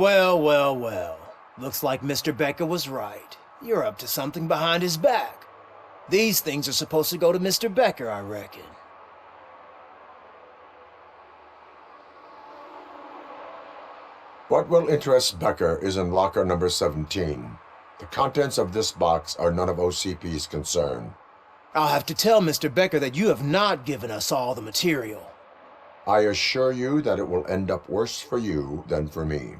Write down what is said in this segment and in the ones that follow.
Well, well, well. Looks like Mr. Becker was right. You're up to something behind his back. These things are supposed to go to Mr. Becker, I reckon. What will interest Becker is in locker number 17. The contents of this box are none of OCP's concern. I'll have to tell Mr. Becker that you have not given us all the material. I assure you that it will end up worse for you than for me.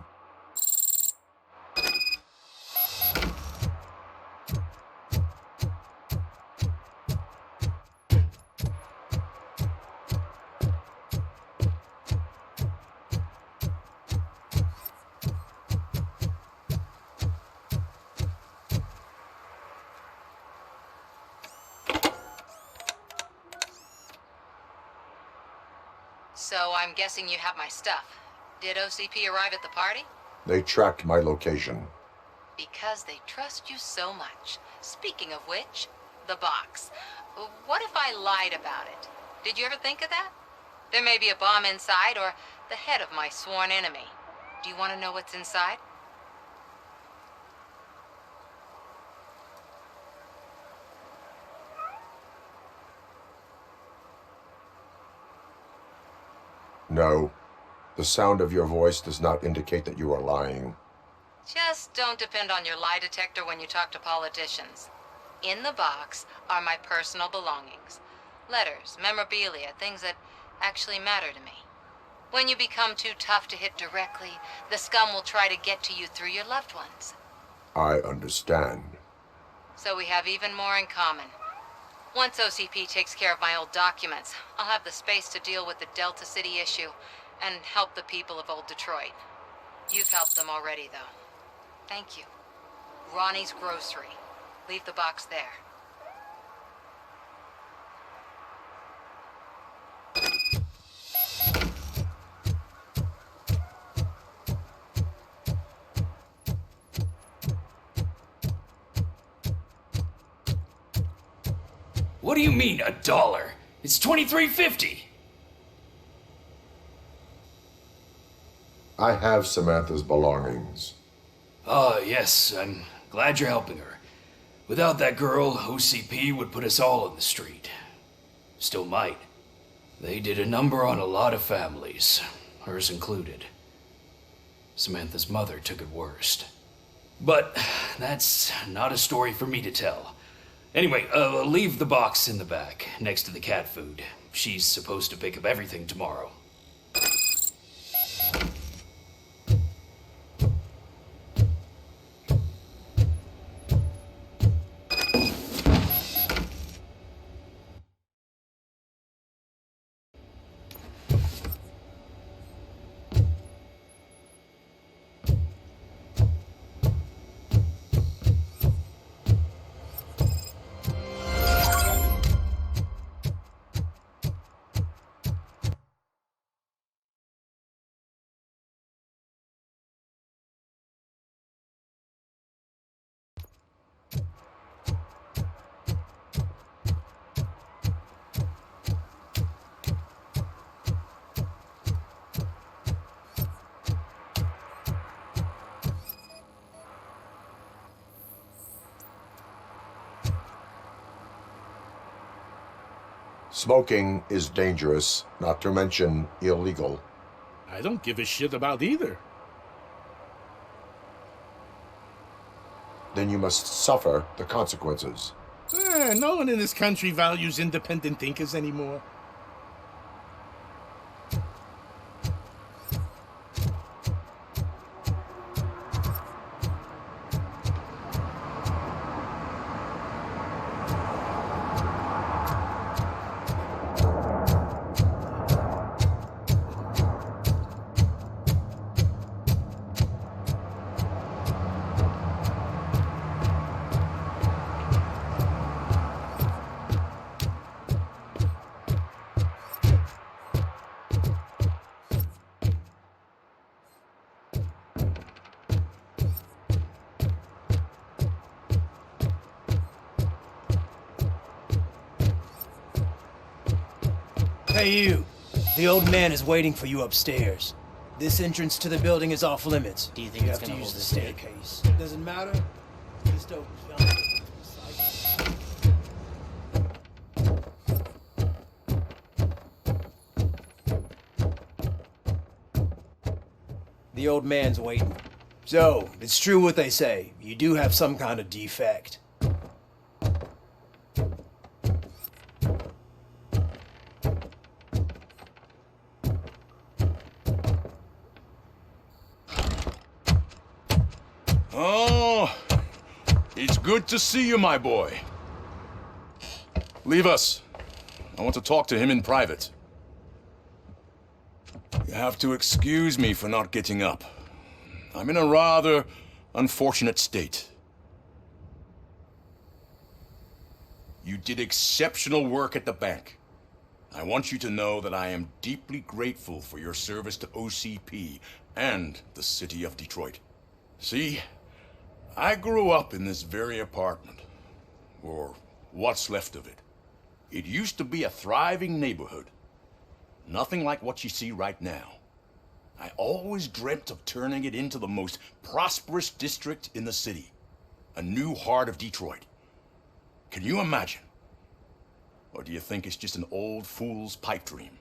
So I'm guessing you have my stuff. Did OCP arrive at the party? They tracked my location. Because they trust you so much. Speaking of which, the box. What if I lied about it? Did you ever think of that? There may be a bomb inside or the head of my sworn enemy. Do you want to know what's inside? No. The sound of your voice does not indicate that you are lying. Just don't depend on your lie detector when you talk to politicians. In the box are my personal belongings. Letters, memorabilia, things that actually matter to me. When you become too tough to hit directly, the scum will try to get to you through your loved ones. I understand. So we have even more in common. Once OCP takes care of my old documents, I'll have the space to deal with the Delta City issue and help the people of old Detroit. You've helped them already, though. Thank you. Ronnie's Grocery. Leave the box there. What do you mean, $1? It's $23.50. I have Samantha's belongings. Yes, I'm glad you're helping her. Without that girl, OCP would put us all in the street. Still might. They did a number on a lot of families, hers included. Samantha's mother took it worst. But that's not a story for me to tell. Anyway, leave the box in the back, next to the cat food. She's supposed to pick up everything tomorrow. Smoking is dangerous, not to mention illegal. I don't give a shit about either. Then you must suffer the consequences. No one in this country values independent thinkers anymore. Hey, you. The old man is waiting for you upstairs. This entrance to the building is off limits. Do you think You it's have to gonna use hold the the state? staircase. Doesn't matter. Just open yonder. The old man's waiting. So, it's true what they say. You do have some kind of defect. Oh, it's good to see you, my boy. Leave us. I want to talk to him in private. You have to excuse me for not getting up. I'm in a rather unfortunate state. You did exceptional work at the bank. I want you to know that I am deeply grateful for your service to OCP and the city of Detroit. See, I grew up in this very apartment, or what's left of it. It used to be a thriving neighborhood. Nothing like what you see right now. I always dreamt of turning it into the most prosperous district in the city. A new heart of Detroit. Can you imagine? Or do you think it's just an old fool's pipe dream?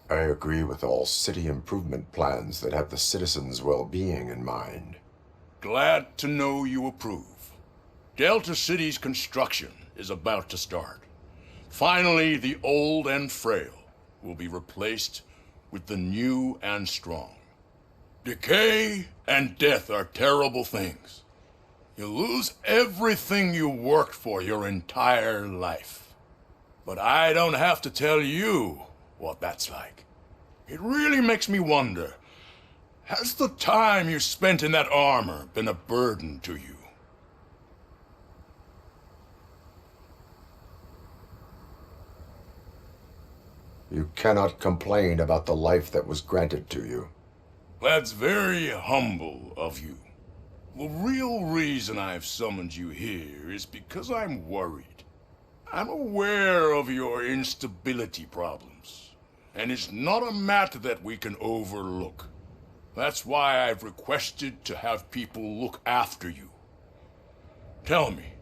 I agree with all city improvement plans that have the citizens' well-being in mind. Glad to know you approve. Delta City's construction is about to start. Finally, the old and frail will be replaced with the new and strong. Decay and death are terrible things. You lose everything you worked for your entire life. But I don't have to tell you what that's like. It really makes me wonder, has the time you spent in that armor been a burden to you? You cannot complain about the life that was granted to you. That's very humble of you. The real reason I've summoned you here is because I'm worried. I'm aware of your instability problems, and it's not a matter that we can overlook. That's why I've requested to have people look after you. Tell me,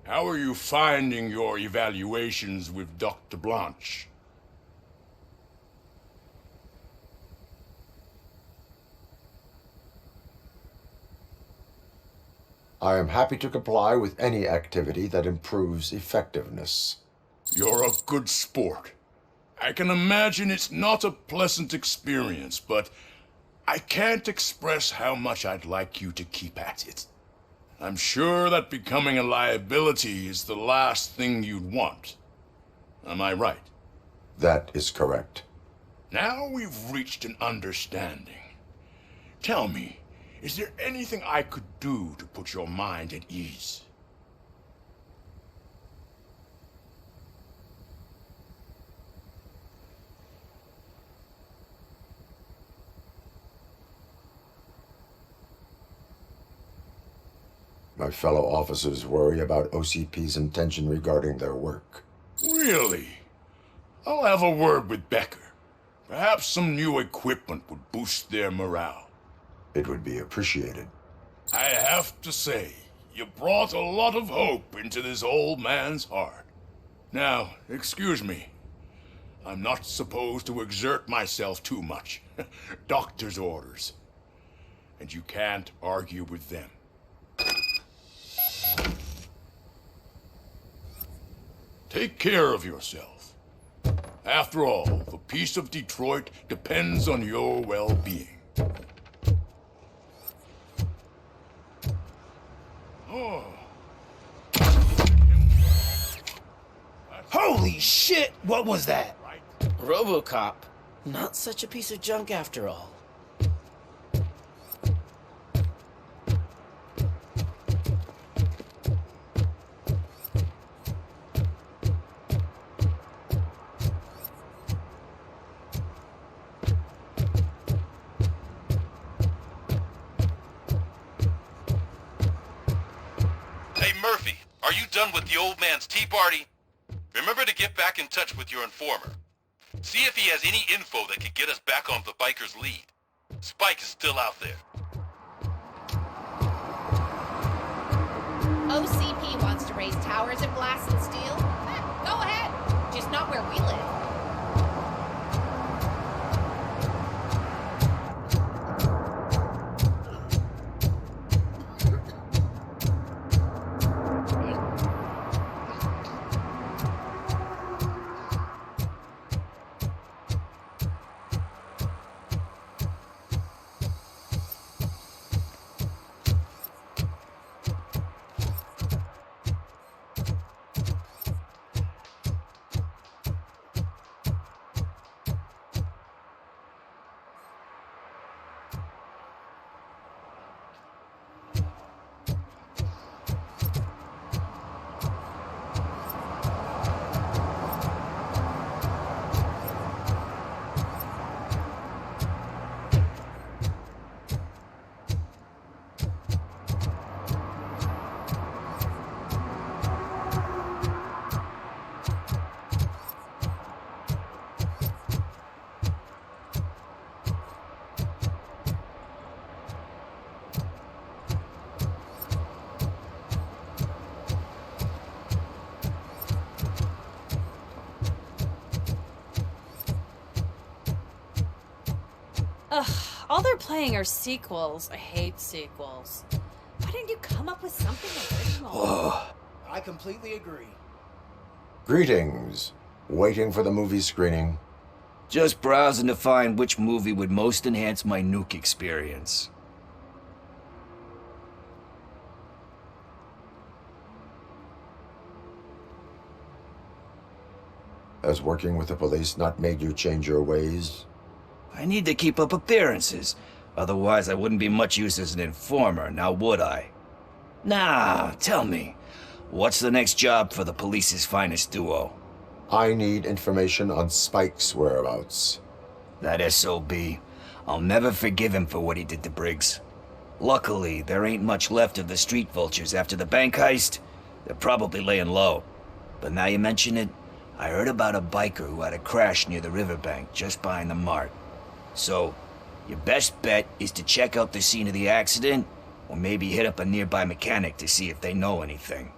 how are you finding your evaluations with Dr. Blanche? I am happy to comply with any activity that improves effectiveness. You're a good sport. I can imagine it's not a pleasant experience, but I can't express how much I'd like you to keep at it. I'm sure that becoming a liability is the last thing you'd want. Am I right? That is correct. Now we've reached an understanding. Tell me, is there anything I could do to put your mind at ease? My fellow officers worry about OCP's intention regarding their work. Really? I'll have a word with Becker. Perhaps some new equipment would boost their morale. It would be appreciated. I have to say, you brought a lot of hope into this old man's heart. Now, excuse me. I'm not supposed to exert myself too much. Doctor's orders. And you can't argue with them. Take care of yourself. After all, the peace of Detroit depends on your well-being. Oh. Holy shit! What was that? RoboCop. Not such a piece of junk after all. Hey Murphy, are you done? done with the old man's tea party, remember to get back in touch with your informer. See if he has any info that could get us back on the biker's lead. Spike is still out there. OCP wants to raise towers of glass and steel? Go ahead. Just not where we live. Ugh, all they're playing are sequels. I hate sequels. Why didn't you come up with something original? I completely agree. Greetings. Waiting for the movie screening. Just browsing to find which movie would most enhance my nuke experience. Has working with the police not made you change your ways? I need to keep up appearances. Otherwise, I wouldn't be much use as an informer, now would I? Nah, tell me. What's the next job for the police's finest duo? I need information on Spike's whereabouts. That SOB. I'll never forgive him for what he did to Briggs. Luckily, there ain't much left of the street vultures after the bank heist. They're probably laying low. But now you mention it, I heard about a biker who had a crash near the riverbank just behind the mart. So, your best bet is to check out the scene of the accident, or maybe hit up a nearby mechanic to see if they know anything.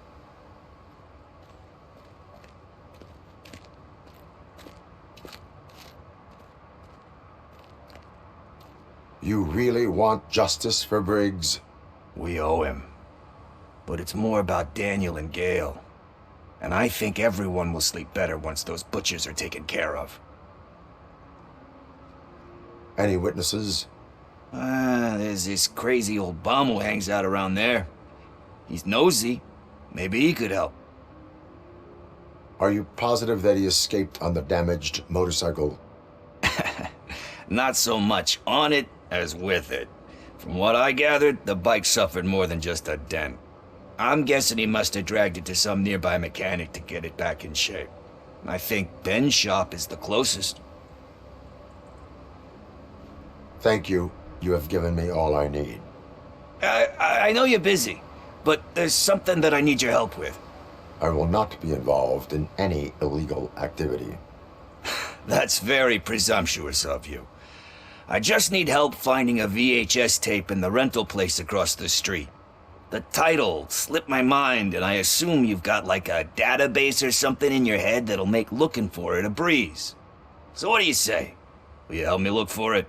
You really want justice for Briggs? We owe him. But it's more about Daniel and Gale. And I think everyone will sleep better once those butchers are taken care of. Any witnesses? There's this crazy old bum who hangs out around there. He's nosy. Maybe he could help. Are you positive that he escaped on the damaged motorcycle? Not so much on it as with it. From what I gathered, the bike suffered more than just a dent. I'm guessing he must have dragged it to some nearby mechanic to get it back in shape. I think Ben's shop is the closest. Thank you. You have given me all I need. I know you're busy, but there's something that I need your help with. I will not be involved in any illegal activity. That's very presumptuous of you. I just need help finding a VHS tape in the rental place across the street. The title slipped my mind, and I assume you've got like a database or something in your head that'll make looking for it a breeze. So what do you say? Will you help me look for it?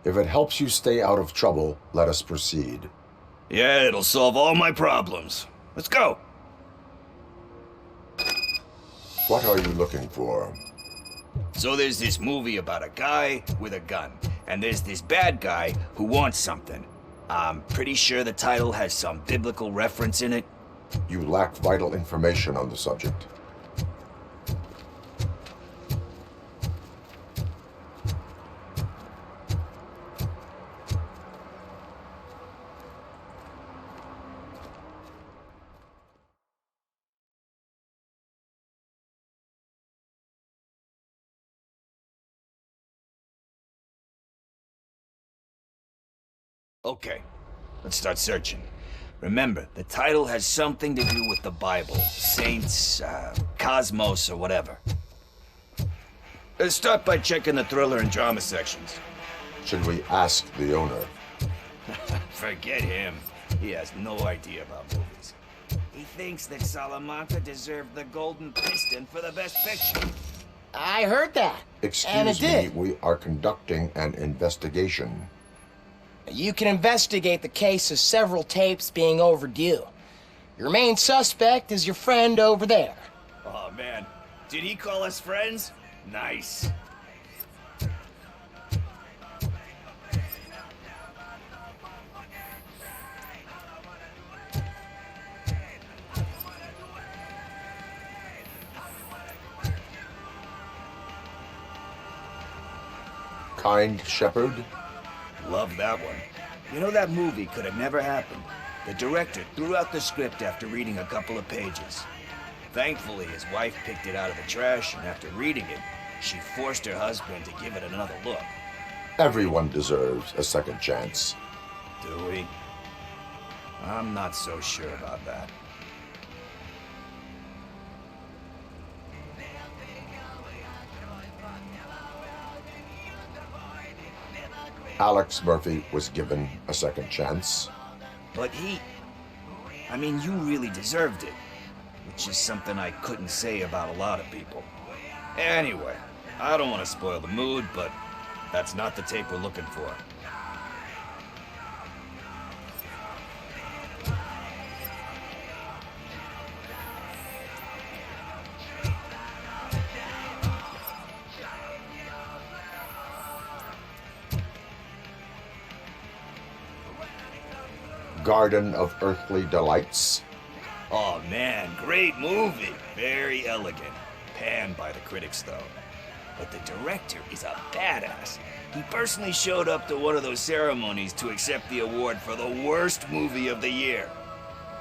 If it helps you stay out of trouble, let us proceed. Yeah, it'll solve all my problems. Let's go. What are you looking for? So there's this movie about a guy with a gun, and there's this bad guy who wants something. I'm pretty sure the title has some biblical reference in it. You lack vital information on the subject. Okay, let's start searching. Remember, the title has something to do with the Bible, saints, cosmos, or whatever. Start by checking the thriller and drama sections. Should we ask the owner? Forget him. He has no idea about movies. He thinks that Salamanca deserved the Golden Piston for the best picture. I heard that. And it Excuse me, did. we are conducting an investigation. You can investigate the case of several tapes being overdue. Your main suspect is your friend over there. Oh, man. Did he call us friends? Nice. Kind Shepherd? Love that one. You know, that movie could have never happened. The director threw out the script after reading a couple of pages. Thankfully, his wife picked it out of the trash, and after reading it, she forced her husband to give it another look. Everyone deserves a second chance. Do we? I'm not so sure about that. Alex Murphy was given a second chance. But I mean, you really deserved it. Which is something I couldn't say about a lot of people. Anyway, I don't want to spoil the mood, but that's not the tape we're looking for. Garden of Earthly Delights. Oh man, great movie. Very elegant. Panned by the critics, though. But the director is a badass. He personally showed up to one of those ceremonies to accept the award for the worst movie of the year.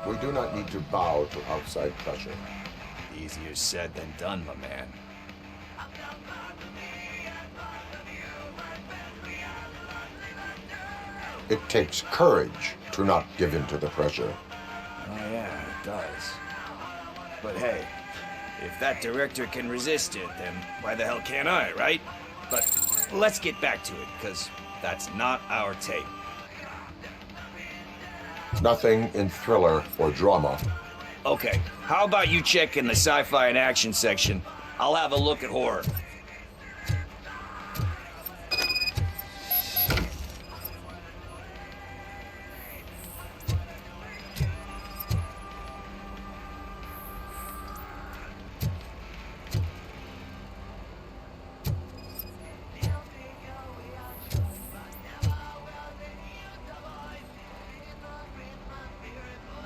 We do not need to bow to outside pressure. Easier said than done, my man. It takes courage to not give in to the pressure. Oh yeah, it does. But hey, if that director can resist it, then why the hell can't I, right? But let's get back to it, because that's not our tape. Nothing in thriller or drama. Okay, how about you check in the sci-fi and action section? I'll have a look at horror.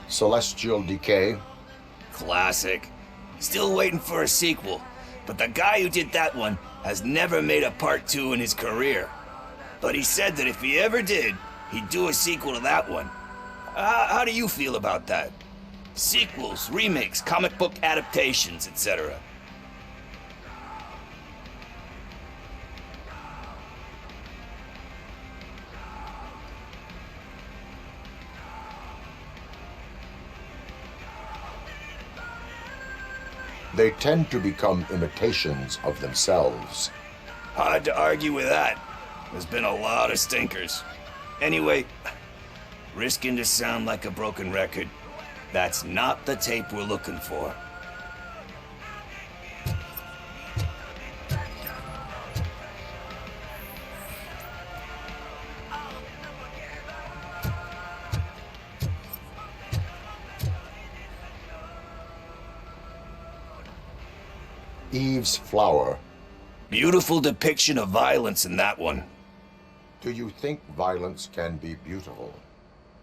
Celestial Decay. Classic. Still waiting for a sequel, but the guy who did that one has never made a part 2 in his career. But he said that if he ever did, he'd do a sequel to that one. How do you feel about that? Sequels, remakes, comic book adaptations, etc. They tend to become imitations of themselves. Hard to argue with that. There's been a lot of stinkers. Anyway, risking to sound like a broken record, that's not the tape we're looking for. Eve's Flower. Beautiful depiction of violence in that one. Do you think violence can be beautiful?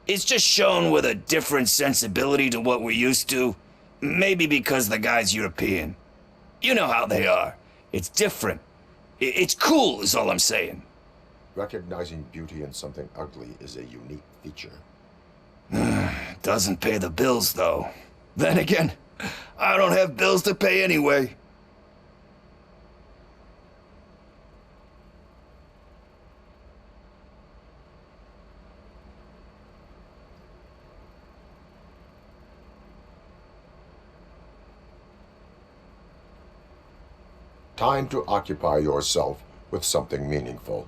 It's just shown with a different sensibility to what we're used to. Maybe because the guy's European. You know how they are. It's different. It's cool, is all I'm saying. Recognizing beauty in something ugly is a unique feature. Doesn't pay the bills, though. Then again, I don't have bills to pay anyway. Time to occupy yourself with something meaningful.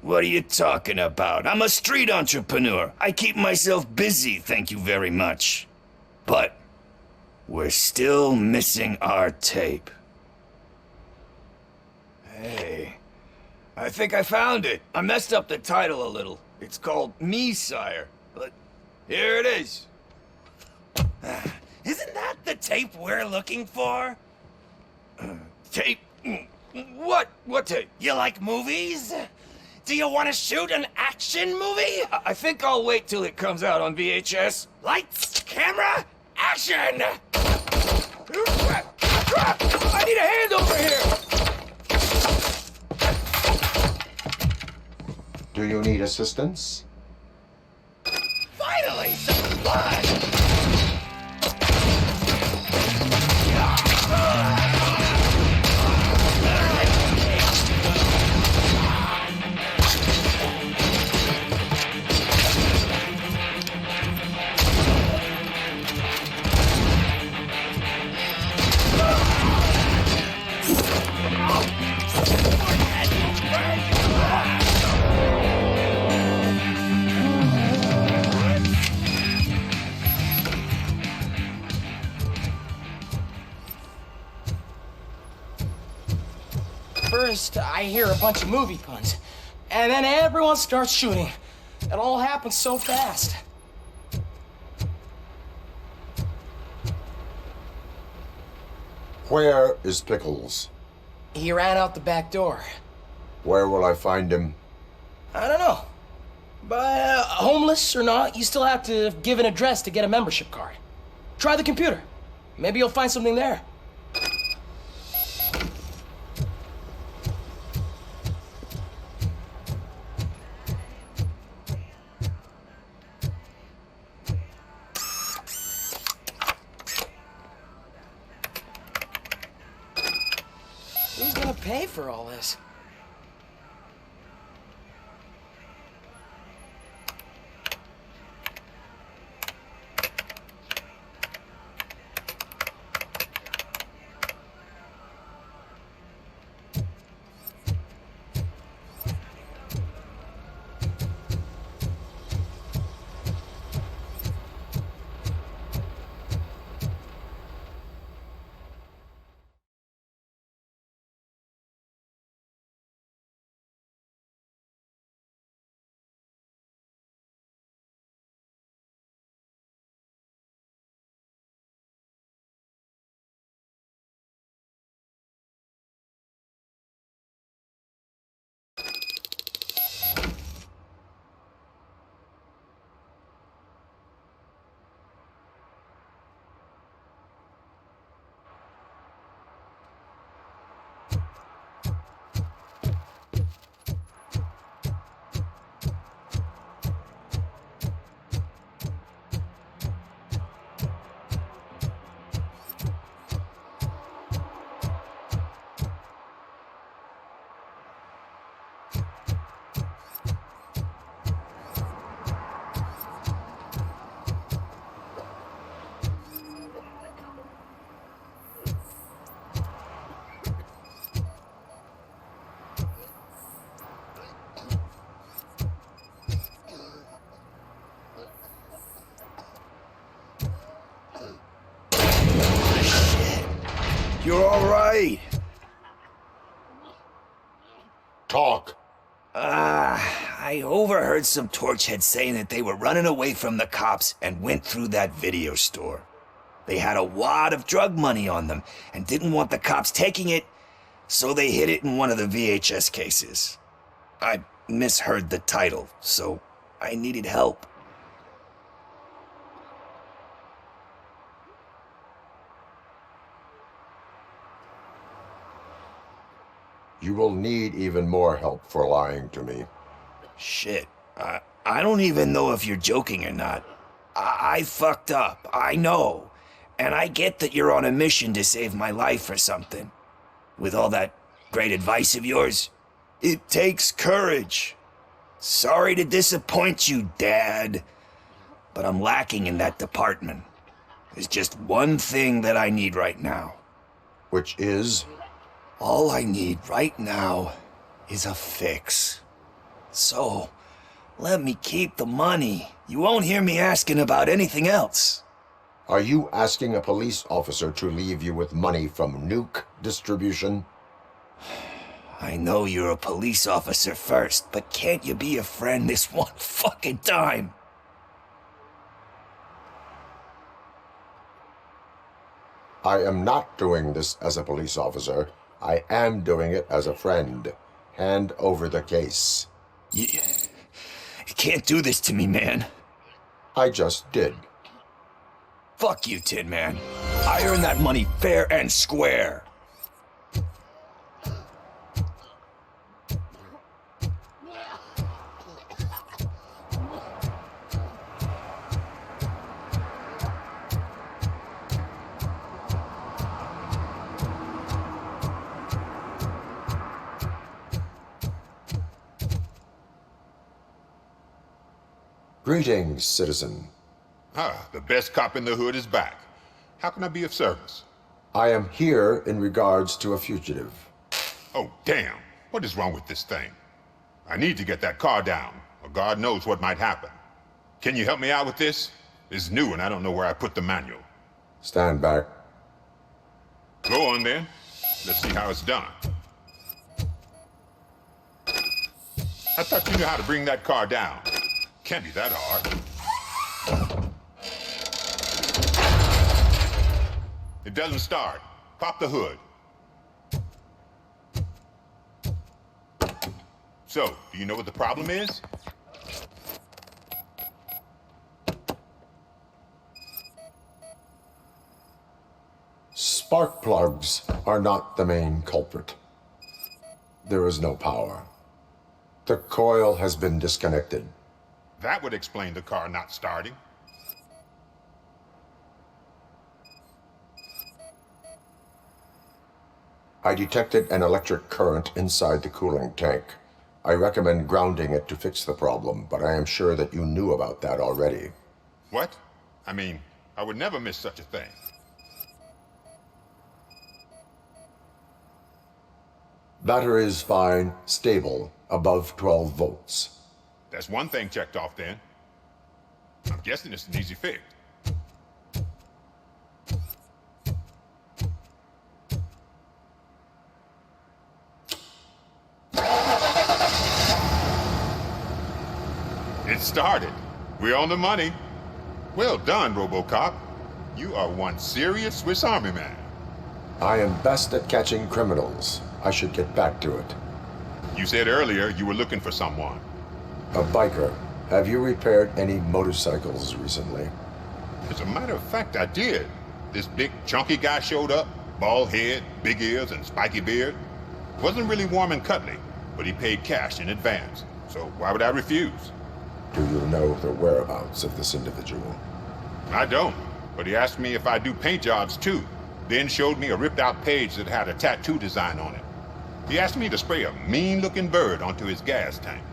What are you talking about? I'm a street entrepreneur. I keep myself busy, thank you very much. But we're still missing our tape. Hey, I think I found it. I messed up the title a little. It's called Me, Sire, but here it is. Isn't that the tape we're looking for? Tape? What? What tape? You like movies? Do you want to shoot an action movie? I think I'll wait till it comes out on VHS. Lights, camera, action! I need a hand over here! Do you need assistance? Finally, some blood! First, I hear a bunch of movie puns, and then everyone starts shooting. It all happens so fast. Where is Pickles? He ran out the back door. Where will I find him? I don't know. But homeless or not, you still have to give an address to get a membership card. Try the computer. Maybe you'll find something there. Who's gonna pay for all this? You're all right. Talk. I overheard some torchheads saying that they were running away from the cops and went through that video store. They had a wad of drug money on them and didn't want the cops taking it, so they hid it in one of the VHS cases. I misheard the title, so I needed help. You will need even more help for lying to me. Shit, I don't even know if you're joking or not. I fucked up, I know. And I get that you're on a mission to save my life or something. With all that great advice of yours, it takes courage. Sorry to disappoint you, Dad. But I'm lacking in that department. There's just one thing that I need right now. Which is? All I need right now is a fix. So, let me keep the money. You won't hear me asking about anything else. Are you asking a police officer to leave you with money from nuke distribution? I know you're a police officer first, but can't you be a friend this one fucking time? I am not doing this as a police officer. I am doing it as a friend. Hand over the case. You can't do this to me, man. I just did. Fuck you, Tin Man. I earned that money fair and square. Greetings, citizen. Ah, the best cop in the hood is back. How can I be of service? I am here in regards to a fugitive. Oh, damn. What is wrong with this thing? I need to get that car down, or God knows what might happen. Can you help me out with this? It's new and I don't know where I put the manual. Stand back. Go on then. Let's see how it's done. I thought you knew how to bring that car down. Can't be that hard. It doesn't start. Pop the hood. So, do you know what the problem is? Spark plugs are not the main culprit. There is no power. The coil has been disconnected. That would explain the car not starting. I detected an electric current inside the cooling tank. I recommend grounding it to fix the problem, but I am sure that you knew about that already. What? I mean, I would never miss such a thing. Battery is fine, stable, above 12 volts. That's one thing checked off then. I'm guessing it's an easy fix. It started. We're on the money. Well done, RoboCop. You are one serious Swiss Army man. I am best at catching criminals. I should get back to it. You said earlier you were looking for someone. A biker. Have you repaired any motorcycles recently? As a matter of fact, I did. This big, chunky guy showed up. Bald head, big ears, and spiky beard. Wasn't really warm and cuddly, but he paid cash in advance. So why would I refuse? Do you know the whereabouts of this individual? I don't, but he asked me if I do paint jobs too. Then showed me a ripped-out page that had a tattoo design on it. He asked me to spray a mean-looking bird onto his gas tank.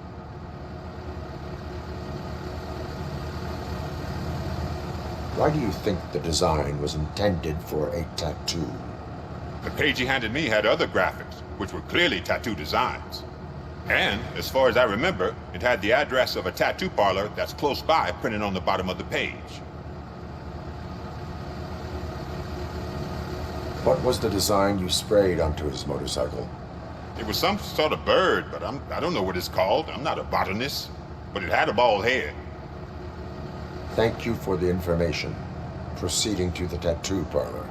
Why do you think the design was intended for a tattoo? The page he handed me had other graphics, which were clearly tattoo designs. And, as far as I remember, it had the address of a tattoo parlor that's close by printed on the bottom of the page. What was the design you sprayed onto his motorcycle? It was some sort of bird, but I don't know what it's called. I'm not a botanist. But it had a bald head. Thank you for the information. Proceeding to the tattoo parlor.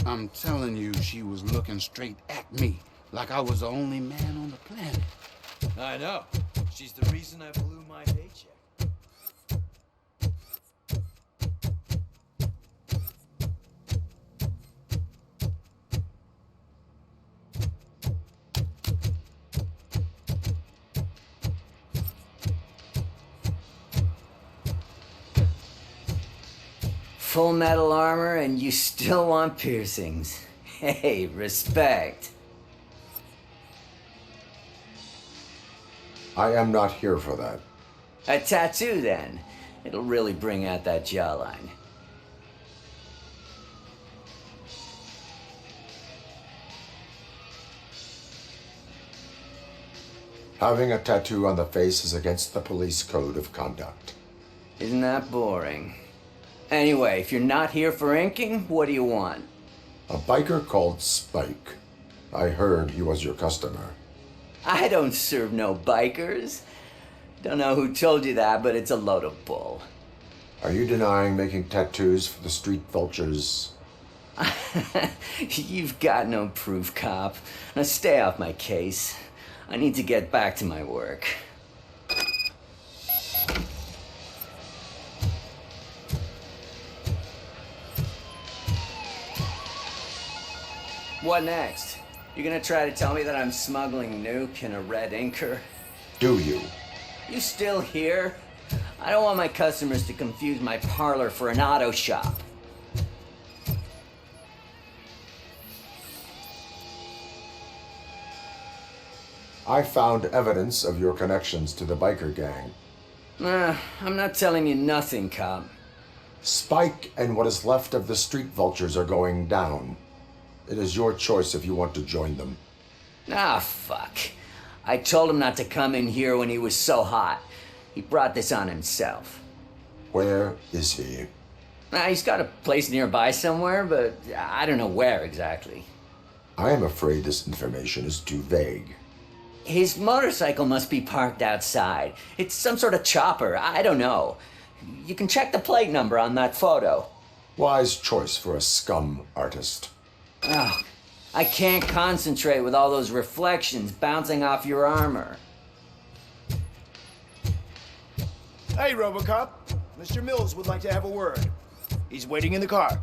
I'm telling you, she was looking straight at me, like I was the only man on the planet. I know. She's the reason I blew my paycheck. Full metal armor and you still want piercings. Hey, respect. I am not here for that. A tattoo, then. It'll really bring out that jawline. Having a tattoo on the face is against the police code of conduct. Isn't that boring? Anyway, if you're not here for inking, what do you want? A biker called Spike. I heard he was your customer. I don't serve no bikers. Don't know who told you that, but it's a load of bull. Are you denying making tattoos for the street vultures? You've got no proof, cop. Now stay off my case. I need to get back to my work. What next? You gonna try to tell me that I'm smuggling nuke in a red inker? Do you? You still here? I don't want my customers to confuse my parlor for an auto shop. I found evidence of your connections to the biker gang. I'm not telling you nothing, cop. Spike and what is left of the street vultures are going down. It is your choice if you want to join them. Ah, fuck. I told him not to come in here when he was so hot. He brought this on himself. Where is he? He's got a place nearby somewhere, but I don't know where exactly. I am afraid this information is too vague. His motorcycle must be parked outside. It's some sort of chopper. I don't know. You can check the plate number on that photo. Wise choice for a scum artist. Oh, I can't concentrate with all those reflections bouncing off your armor. Hey, RoboCop. Mr. Mills would like to have a word. He's waiting in the car.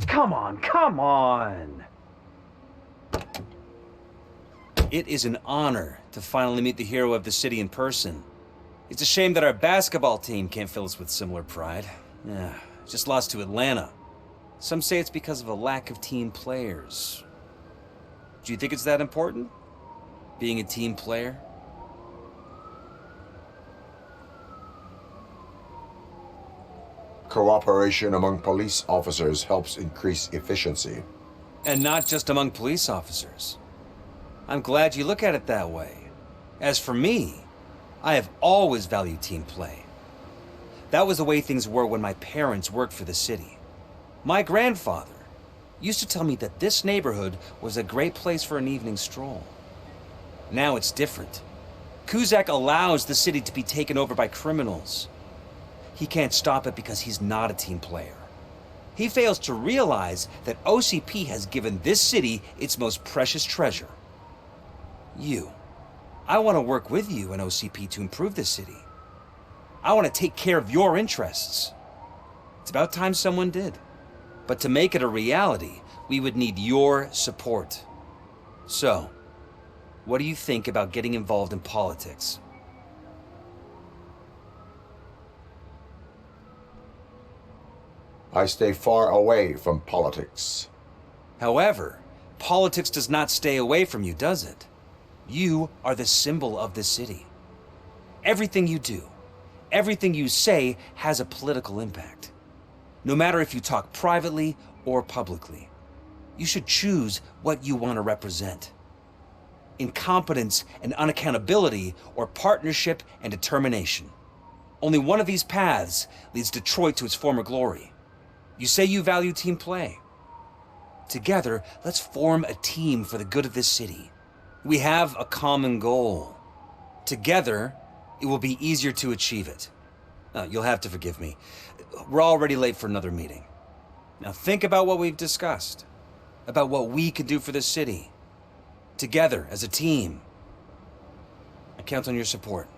Come on, come on! It is an honor to finally meet the hero of the city in person. It's a shame that our basketball team can't fill us with similar pride. Yeah, just lost to Atlanta. Some say it's because of a lack of team players. Do you think it's that important? Being a team player? Cooperation among police officers helps increase efficiency. And not just among police officers. I'm glad you look at it that way. As for me, I have always valued team play. That was the way things were when my parents worked for the city. My grandfather used to tell me that this neighborhood was a great place for an evening stroll. Now it's different. Kuzak allows the city to be taken over by criminals. He can't stop it because he's not a team player. He fails to realize that OCP has given this city its most precious treasure. You. I want to work with you and OCP to improve this city. I want to take care of your interests. It's about time someone did. But to make it a reality, we would need your support. So, what do you think about getting involved in politics? I stay far away from politics. However, politics does not stay away from you, does it? You are the symbol of this city. Everything you do, everything you say has a political impact. No matter if you talk privately or publicly, you should choose what you want to represent. Incompetence and unaccountability, or partnership and determination. Only one of these paths leads Detroit to its former glory. You say you value team play. Together, let's form a team for the good of this city. We have a common goal. Together, it will be easier to achieve it. You'll have to forgive me. We're already late for another meeting. Now think about what we've discussed. About what we can do for the city. Together, as a team. I count on your support.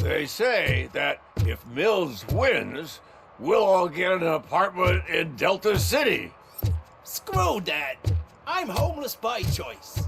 They say that if Mills wins, we'll all get an apartment in Delta City. Screw that! I'm homeless by choice.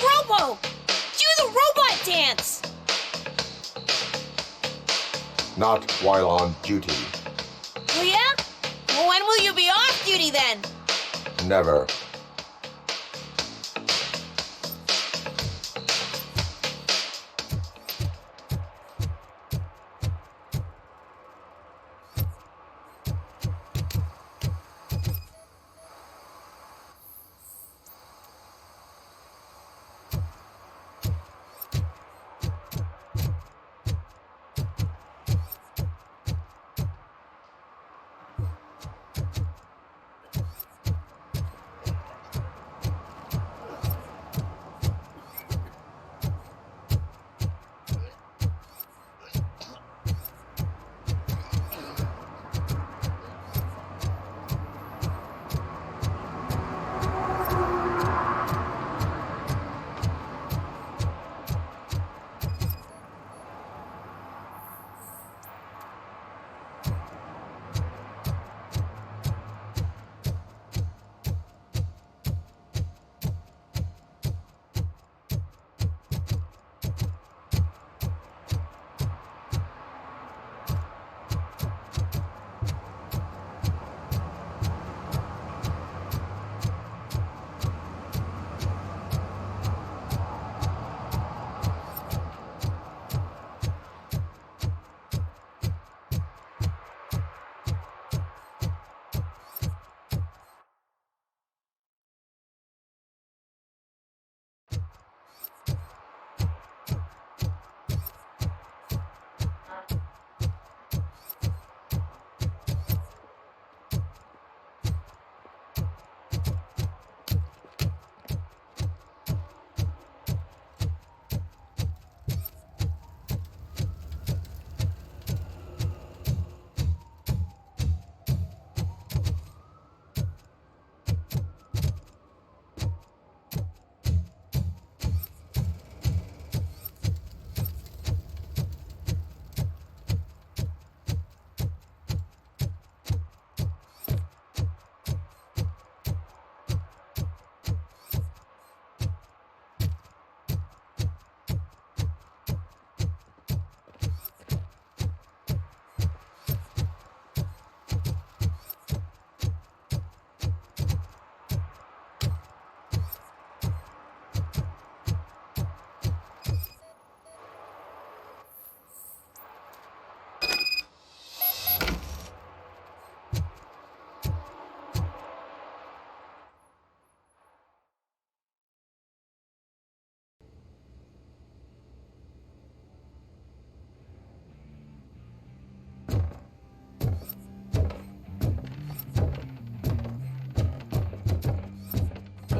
Robo! Do the robot dance! Not while on duty. Oh yeah? Well, when will you be off duty then? Never.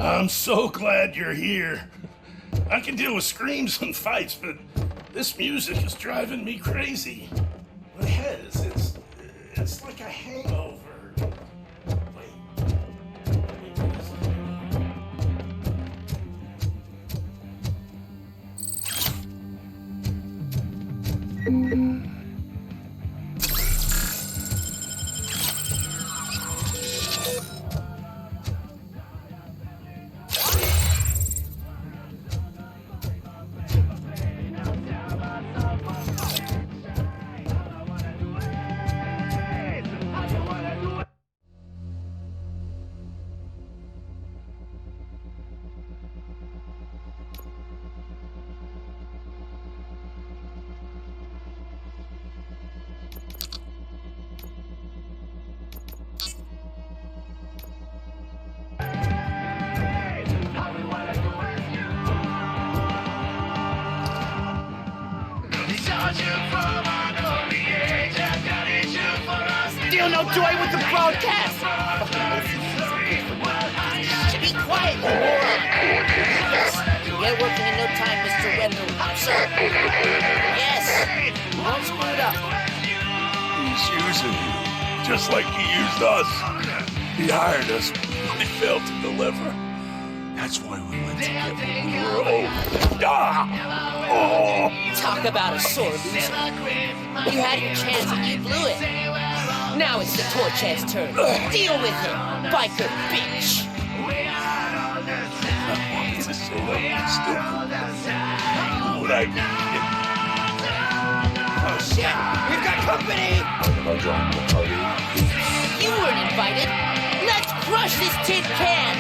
I'm so glad you're here. I can deal with screams and fights, but this music is driving me crazy. My head it's like a hangover. Feel no joy with the broadcast! Be quiet, you moron! Yes, get working in no time, Mr. Wendell. Sir. Yes, don't screw it up. He's using you, just like he used us. He hired us, but he failed to deliver. That's why we went to get what we were owed. Talk about a sore loser. You had your chance and you blew it. Now it's the toy chance turn. Deal with him, biker bitch. I wanted to say that stupid. But I did. Oh shit, we've got company! You weren't invited. Let's crush this tin can!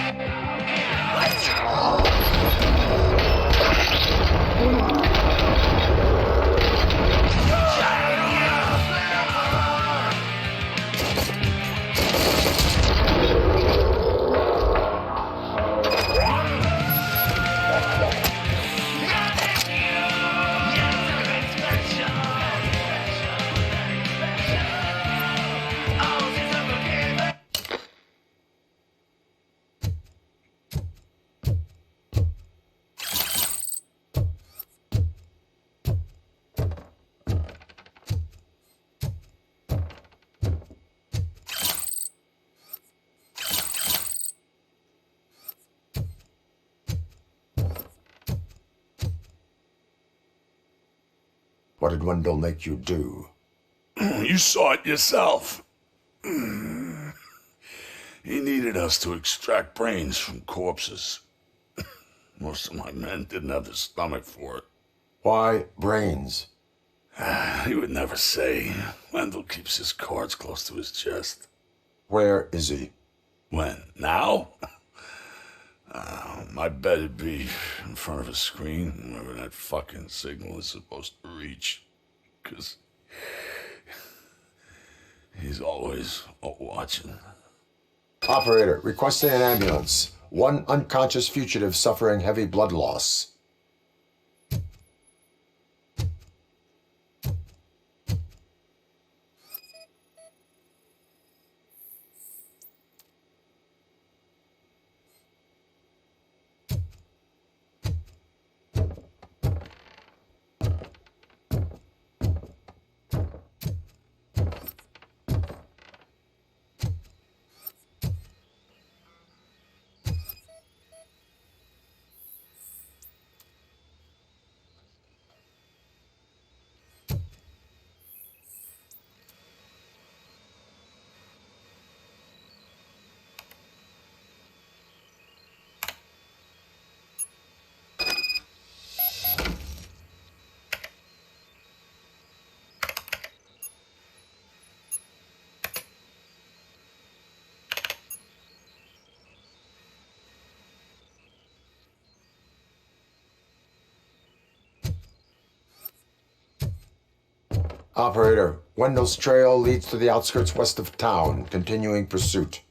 What did Wendell make you do? You saw it yourself. He needed us to extract brains from corpses. Most of my men didn't have the stomach for it. Why brains? He would never say. Wendell keeps his cards close to his chest. Where is he? When? Now? I bet it'd be in front of a screen, wherever that fucking signal is supposed to reach. 'Cause he's always watching. Operator, requesting an ambulance. One unconscious fugitive suffering heavy blood loss. Operator, Wendell's trail leads to the outskirts west of town, continuing pursuit.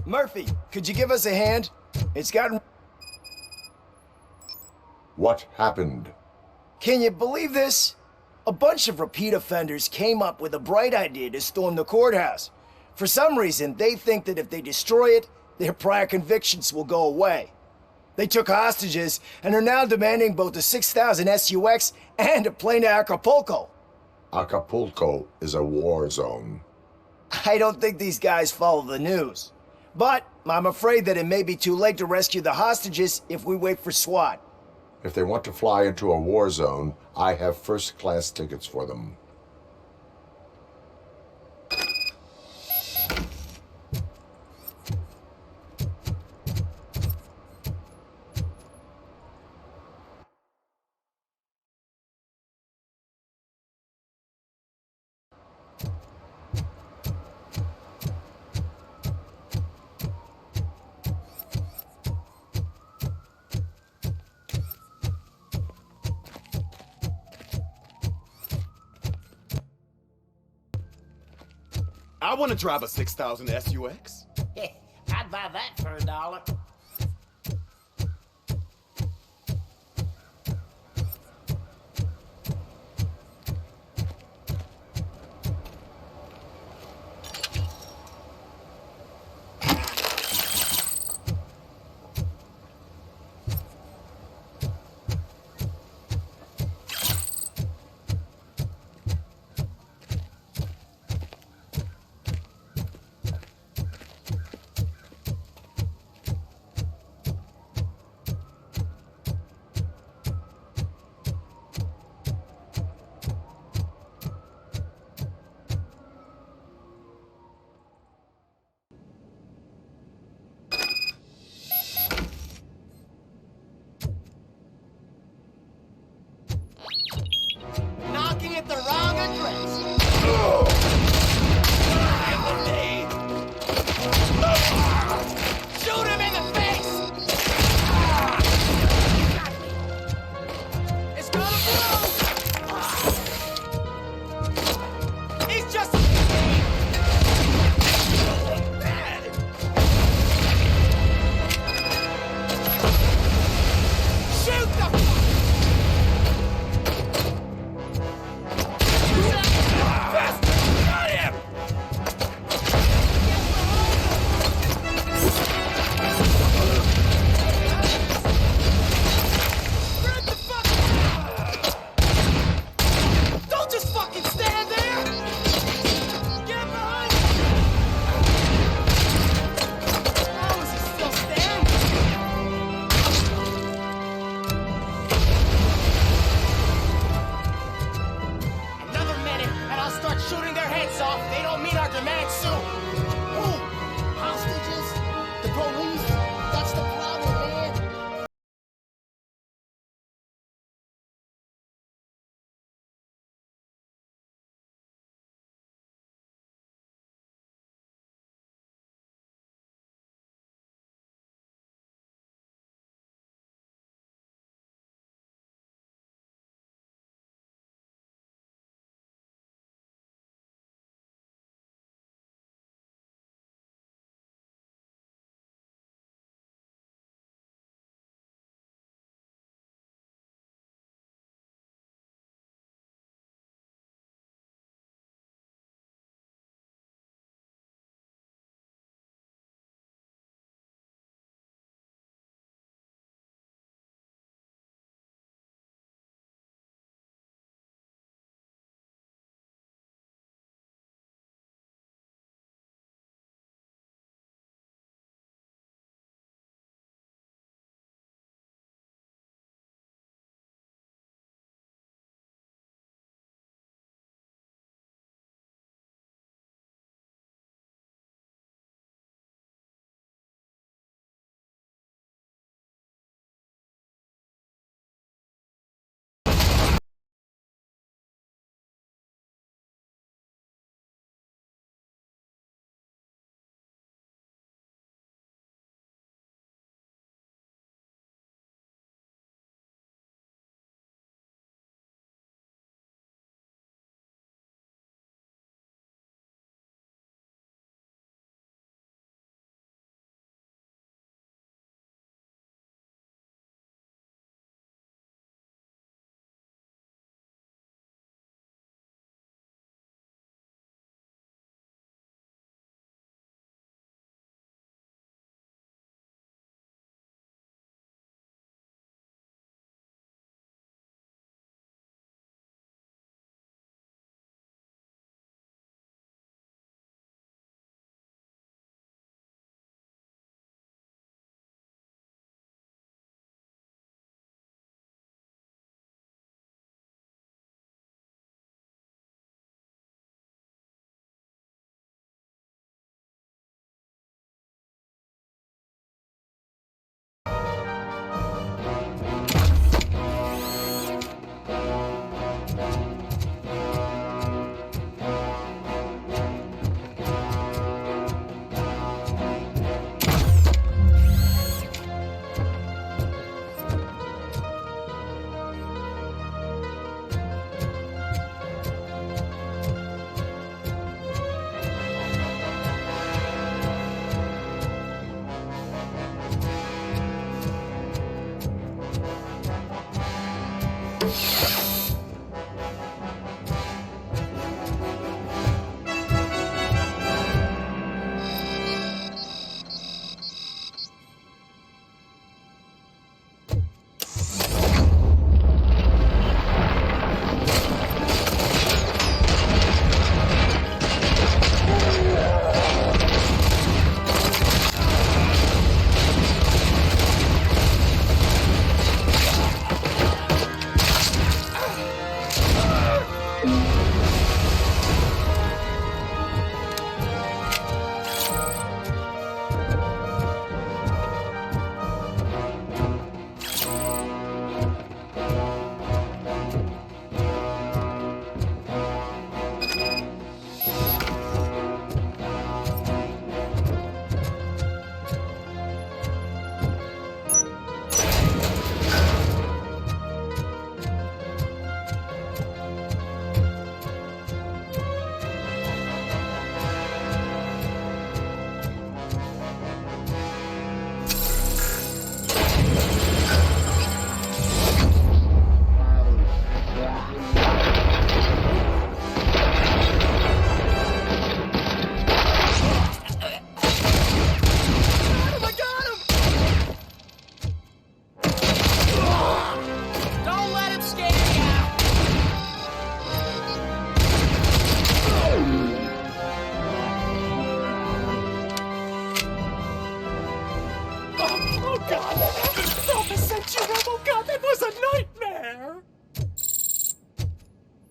Murphy, could you give us a hand? It's gotten... What happened? Can you believe this? A bunch of repeat offenders came up with a bright idea to storm the courthouse. For some reason, they think that if they destroy it, their prior convictions will go away. They took hostages and are now demanding both a 6,000 SUX and a plane to Acapulco. Acapulco is a war zone. I don't think these guys follow the news. But I'm afraid that it may be too late to rescue the hostages if we wait for SWAT. If they want to fly into a war zone, I have first-class tickets for them. I want to drive a 6,000 SUX. I'd buy that for $1. Knocking at the wrong address. Shoot him in the face! It's gonna blow! He's just... Shoot the... Don't just fucking stand there! Get behind me! How is he still standing? Another minute and I'll start shooting their heads off. They don't meet our demands soon. Who? Hostages? The police? That's the problem, man.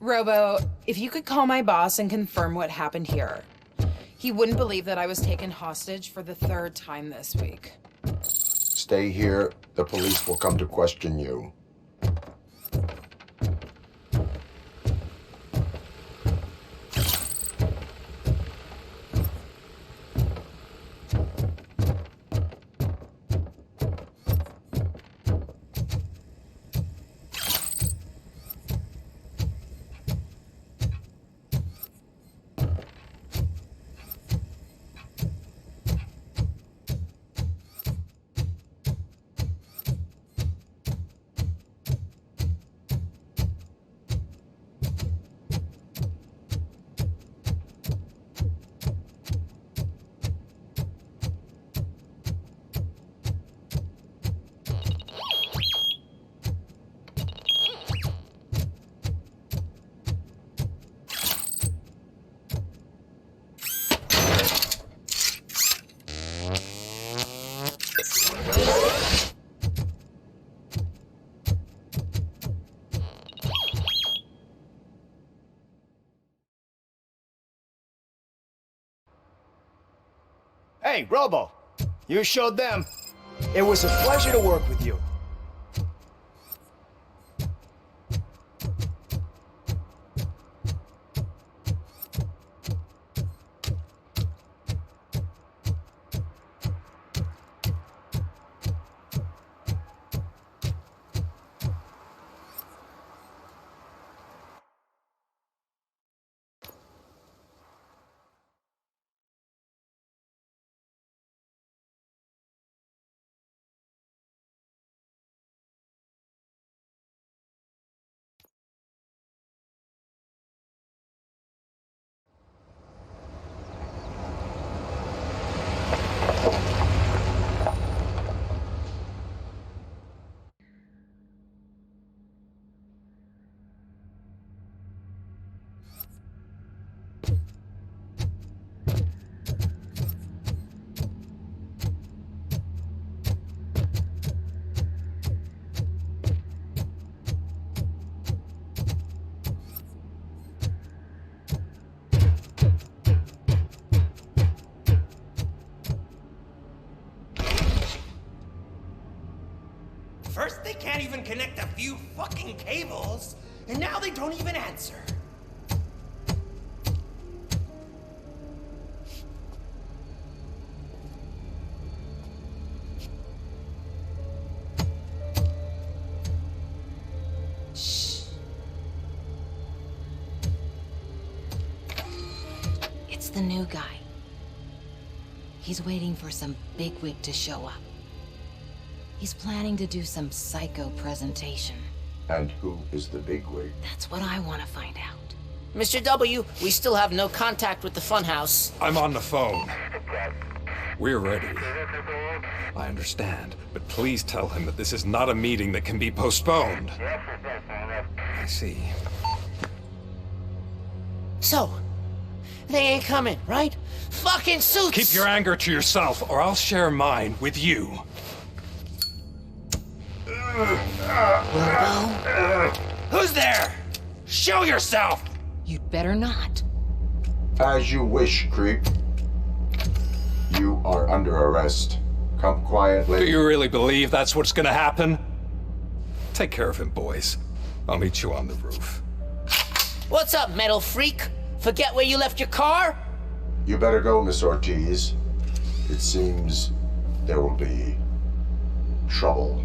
Robo, if you could call my boss and confirm what happened here. He wouldn't believe that I was taken hostage for the 3rd time this week. Stay here. The police will come to question you. Hey, Robo, you showed them. It was a pleasure to work with you. First, they can't even connect a few fucking cables, and now they don't even answer. Shh. It's the new guy. He's waiting for some bigwig to show up. He's planning to do some psycho presentation. And who is the bigwig? That's what I want to find out. Mr. W, we still have no contact with the funhouse. I'm on the phone. We're ready. I understand, but please tell him that this is not a meeting that can be postponed. I see. So, they ain't coming, right? Fucking suits! Keep your anger to yourself, or I'll share mine with you. Robo? Who's there? Show yourself! You'd better not. As you wish, creep. You are under arrest. Come quietly. Do you really believe that's what's gonna happen? Take care of him, boys. I'll meet you on the roof. What's up, metal freak? Forget where you left your car? You better go, Miss Ortiz. It seems there will be trouble.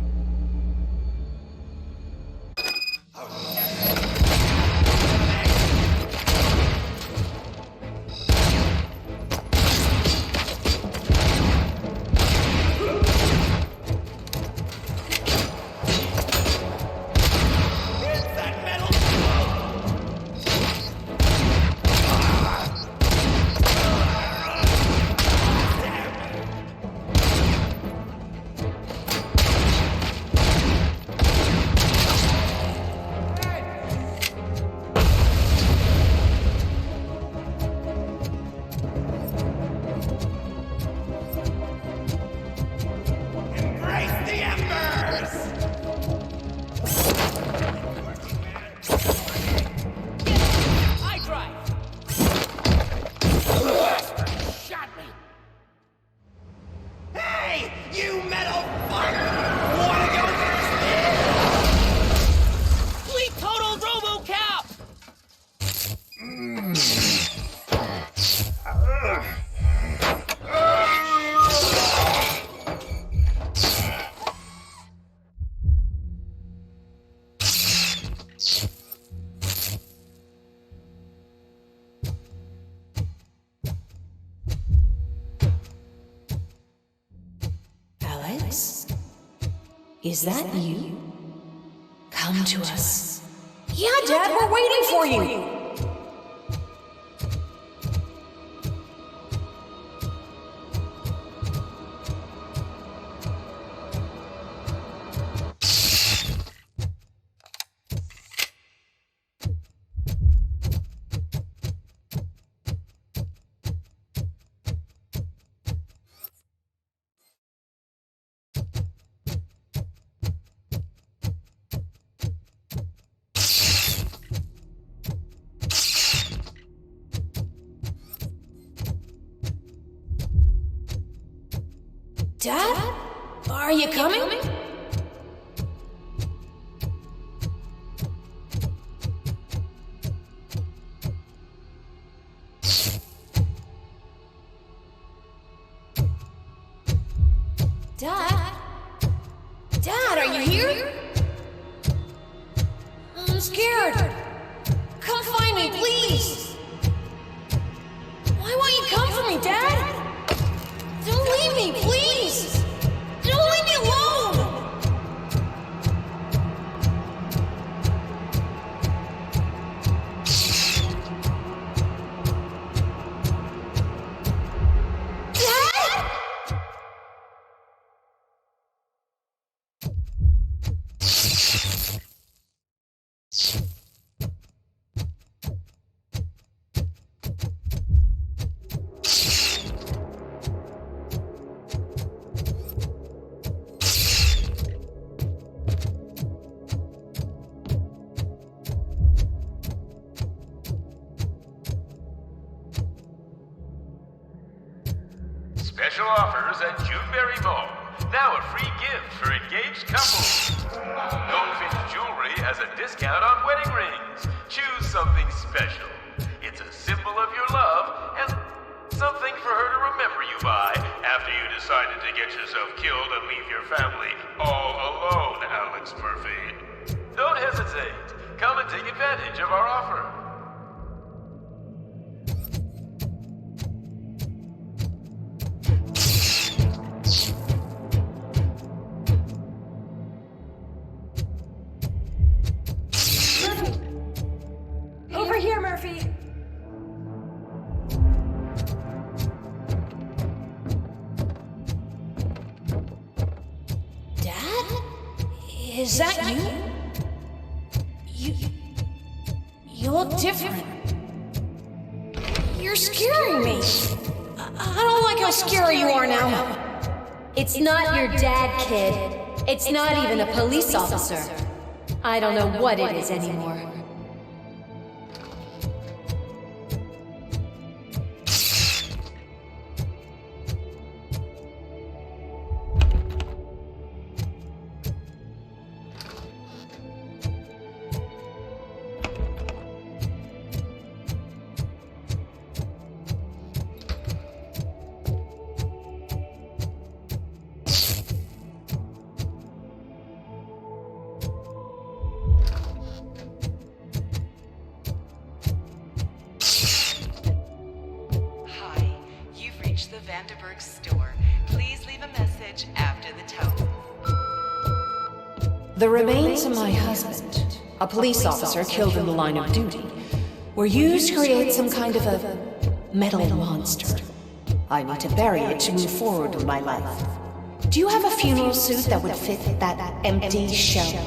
Alex? Is that you? Come to us. Yeah, Dad, we're waiting for you! Dad? Are you coming? Dad? Dad, are you here? I'm scared. Come find me, please. Why won't you come for me, Dad? Don't leave me, please! Don't leave me alone! Dad? Special offers at Juneberry Mall. Now a free gift for engaged couples. Goldfinch Jewelry has a discount on wedding rings. Choose something special. It's a symbol of your love and something for her to remember you by after you decided to get yourself killed and leave your family all alone, Alex Murphy. Don't hesitate. Come and take advantage of our offer. Over here, Murphy! Dad? Is that you? You look different. You're scaring me. I don't like how scary you are now. It's not your dad, kid. It's not even a police officer. I don't know what it is anymore. The remains of my husband, a police officer killed in the line of duty, were used to create some kind of a metal monster. I need to bury it to move forward with my life. Do you have a funeral suit that would fit that empty shell?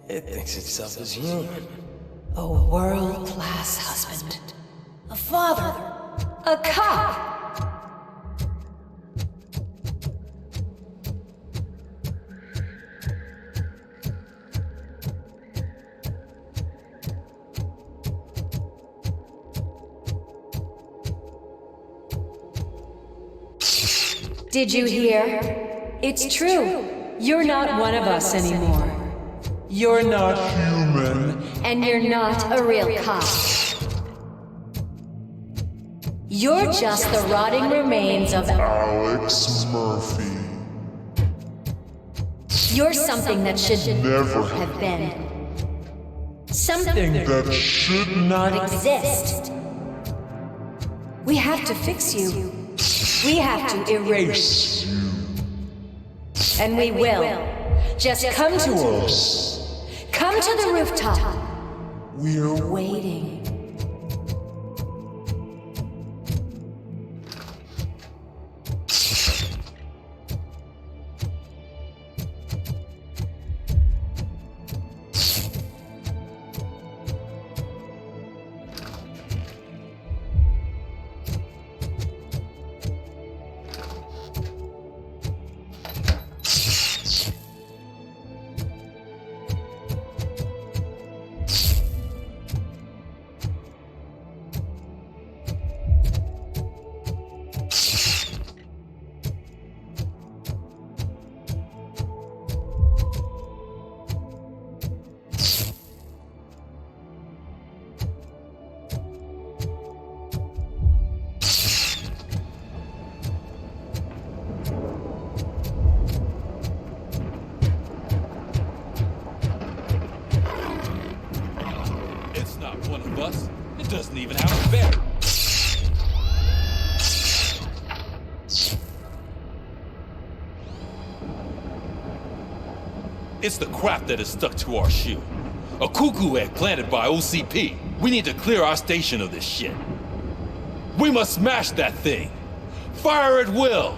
It thinks itself as human. A world-class husband. A father. A cop. Did you hear? It's true. You're not one of us anymore. You're not human. And you're not a real cop. You're just the rotting remains of Alex Murphy. You're something that should Never have been. Something that should not exist. We have to fix you. We have to erase you. And we will. Just come to us. Come to the rooftop. We're waiting. It doesn't even have a bear. It's the crap that is stuck to our shoe. A cuckoo egg planted by OCP. We need to clear our station of this shit. We must smash that thing. Fire at will.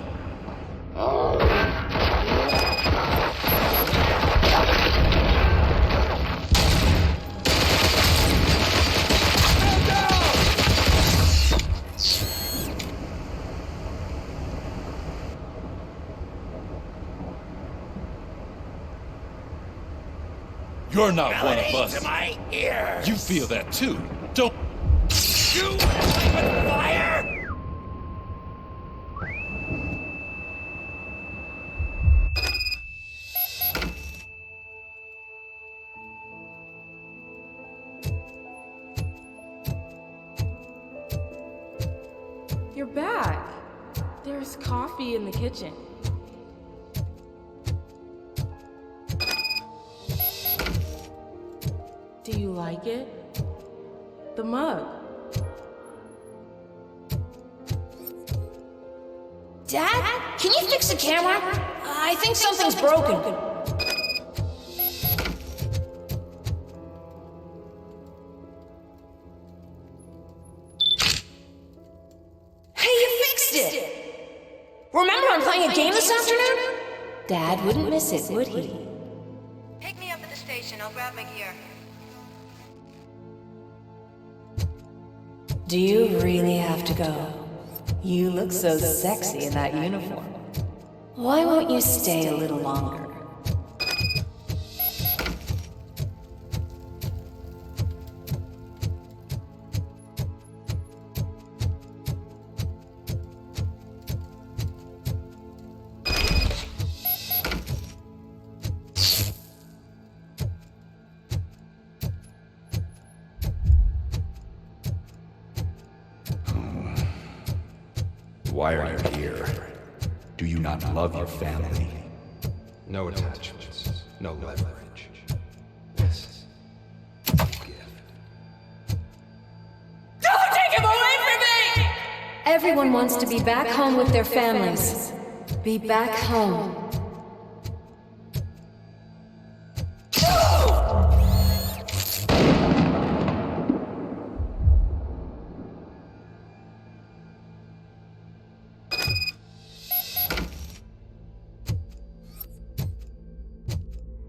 You're not one of us. To my ears. You feel that too, don't you? With fire? You're back. There's coffee in the kitchen. Do you like it? The mug. Dad? Can you fix the camera? I think something's broken. Hey, you fixed it! Remember I'm playing a game this afternoon? Dad wouldn't miss it, would he? Pick me up at the station. I'll grab my gear. Do you really have to go? You look so sexy in that uniform. Why won't you stay a little longer? Why are you here? Do you not love your family? No attachments, no leverage. Yes. Don't take him away from me! Everyone wants to be back home with their families. Be back home.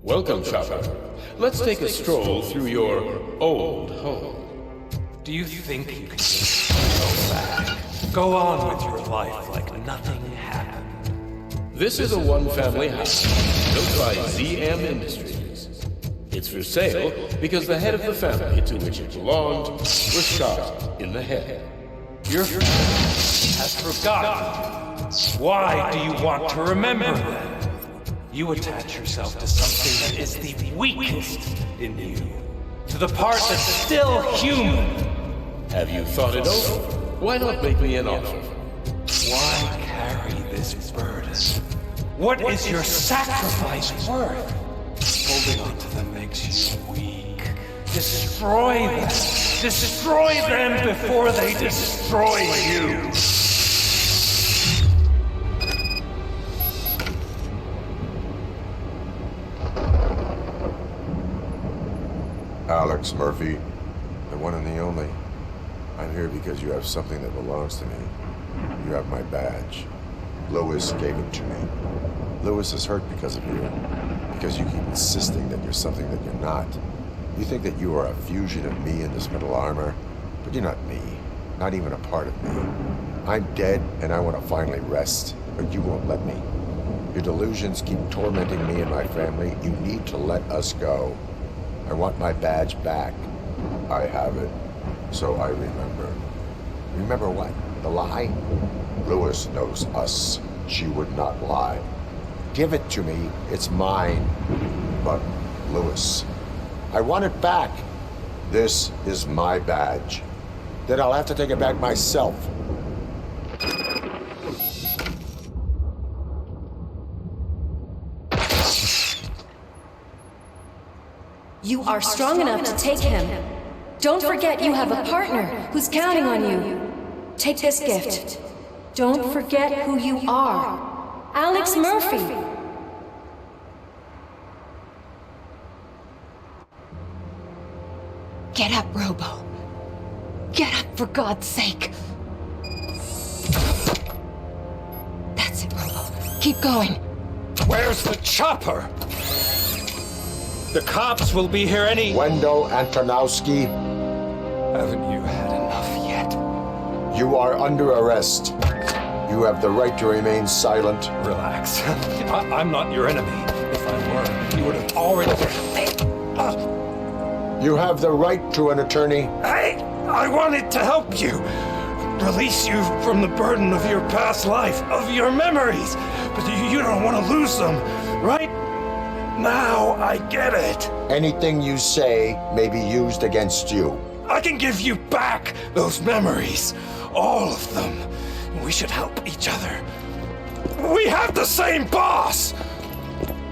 Welcome, Chopper. Let's take a stroll through your old home. Do you think you can just go back? Go on with your life like nothing happened. This is a one-family house, built by ZM Industries. It's for sale because the head of the family to which it belonged was shot in the head. Your family has forgotten. Why do you want to remember them? You attach yourself to something that is the weakest in you, to the part that's still human. Have you thought it over? Why not make me an offer? Why carry this burden? What is your sacrifice worth? Holding on to them makes you weak. Destroy them! Destroy them before they destroy you! Alex Murphy, the one and the only. I'm here because you have something that belongs to me. You have my badge. Lewis gave it to me. Lewis is hurt because of you. Because you keep insisting that you're something that you're not. You think that you are a fusion of me in this metal armor, but you're not me. Not even a part of me. I'm dead and I want to finally rest, but you won't let me. Your delusions keep tormenting me and my family. You need to let us go. I want my badge back. I have it. So I remember. Remember what? The lie? Lewis knows us. She would not lie. Give it to me. It's mine. But, Lewis, I want it back. This is my badge. Then I'll have to take it back myself. You are strong enough to take him. Don't forget you have a partner who's counting on you. Take this gift. Don't forget who you are. Alex Murphy. Get up, Robo. Get up, for God's sake. That's it, Robo. Keep going. Where's the chopper? The cops will be here any... Wendell Antonowski. Haven't you had enough yet? You are under arrest. You have the right to remain silent. Relax. I'm not your enemy. If I were, you would have already... You have the right to an attorney. I wanted to help you. Release you from the burden of your past life, of your memories. But you don't want to lose them, right? Now I get it. Anything you say may be used against you. I can give you back those memories. All of them. We should help each other. We have the same boss!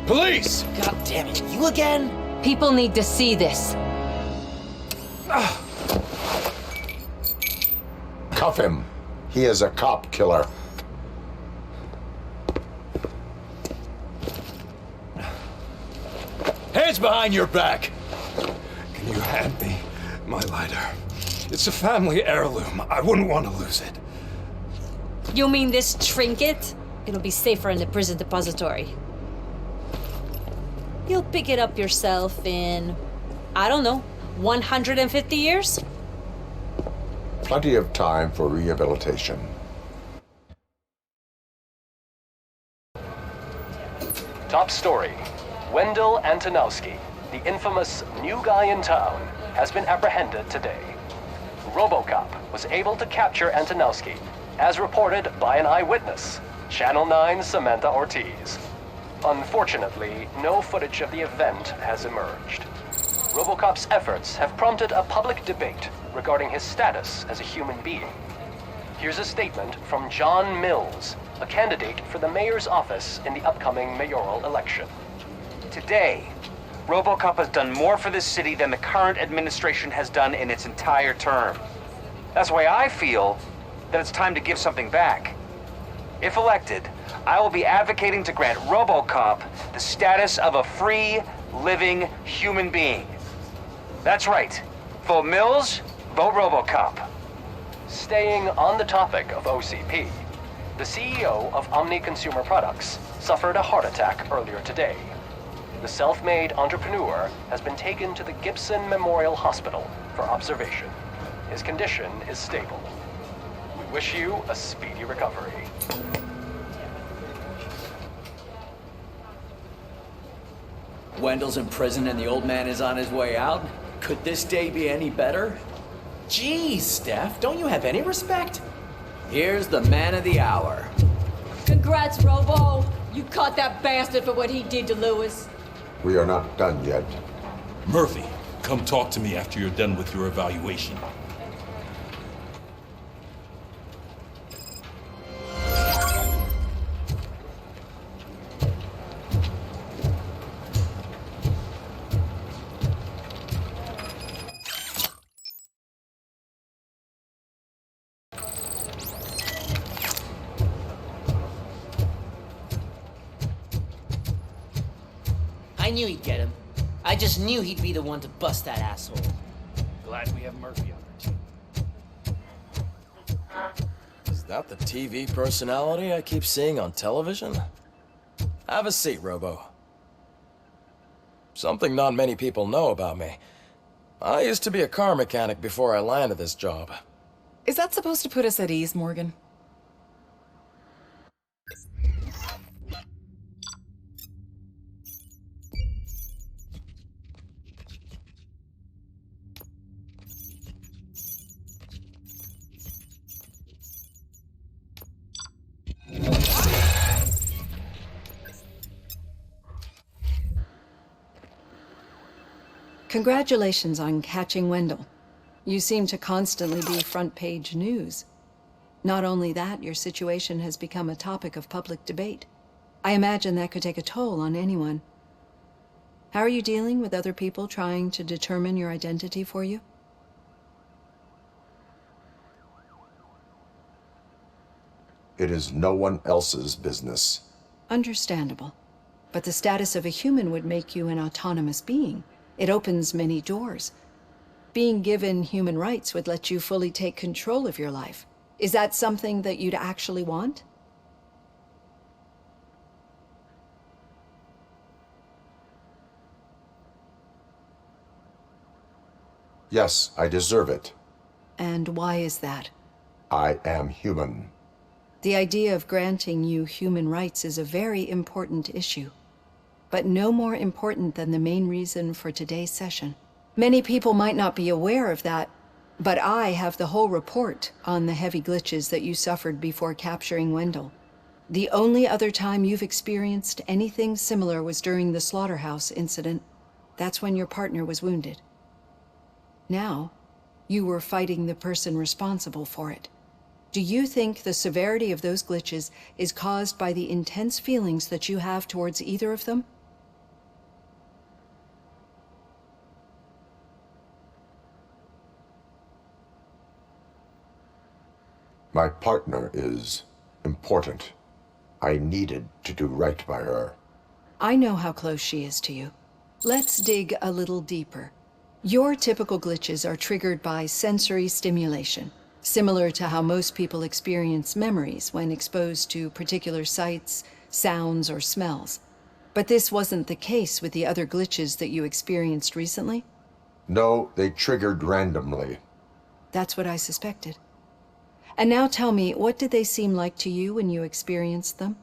Police! God damn it, you again? People need to see this. Cuff him. He is a cop killer. Hands behind your back! Can you hand me my lighter? It's a family heirloom. I wouldn't want to lose it. You mean this trinket? It'll be safer in the prison depository. You'll pick it up yourself in, I don't know, 150 years? Plenty of time for rehabilitation. Top story. Wendell Antonowski, the infamous new guy in town, has been apprehended today. RoboCop was able to capture Antonowski, as reported by an eyewitness, Channel 9's Samantha Ortiz. Unfortunately, no footage of the event has emerged. RoboCop's efforts have prompted a public debate regarding his status as a human being. Here's a statement from John Mills, a candidate for the mayor's office in the upcoming mayoral election. Today, RoboCop has done more for this city than the current administration has done in its entire term. That's why I feel that it's time to give something back. If elected, I will be advocating to grant RoboCop the status of a free, living human being. That's right. Vote Mills, vote RoboCop. Staying on the topic of OCP, the CEO of Omni Consumer Products suffered a heart attack earlier today. The self-made entrepreneur has been taken to the Gibson Memorial Hospital for observation. His condition is stable. We wish you a speedy recovery. Wendell's in prison and the old man is on his way out? Could this day be any better? Geez, Steph, don't you have any respect? Here's the man of the hour. Congrats, Robo. You caught that bastard for what he did to Lewis. We are not done yet. Murphy, come talk to me after you're done with your evaluation. knew he'd get him. I just knew he'd be the one to bust that asshole. Glad we have Murphy on our team. Is that the TV personality I keep seeing on television? Have a seat, Robo. Something not many people know about me. I used to be a car mechanic before I landed this job. Is that supposed to put us at ease, Morgan? Congratulations on catching Wendell. You seem to constantly be front-page news. Not only that, your situation has become a topic of public debate. I imagine that could take a toll on anyone. How are you dealing with other people trying to determine your identity for you? It is no one else's business. Understandable. But the status of a human would make you an autonomous being. It opens many doors. Being given human rights would let you fully take control of your life. Is that something that you'd actually want? Yes, I deserve it. And why is that? I am human. The idea of granting you human rights is a very important issue, but no more important than the main reason for today's session. Many people might not be aware of that, but I have the whole report on the heavy glitches that you suffered before capturing Wendell. The only other time you've experienced anything similar was during the slaughterhouse incident. That's when your partner was wounded. Now, you were fighting the person responsible for it. Do you think the severity of those glitches is caused by the intense feelings that you have towards either of them? My partner is important. I needed to do right by her. I know how close she is to you. Let's dig a little deeper. Your typical glitches are triggered by sensory stimulation, similar to how most people experience memories when exposed to particular sights, sounds, or smells. But this wasn't the case with the other glitches that you experienced recently? No, they triggered randomly. That's what I suspected. And now tell me, what did they seem like to you when you experienced them?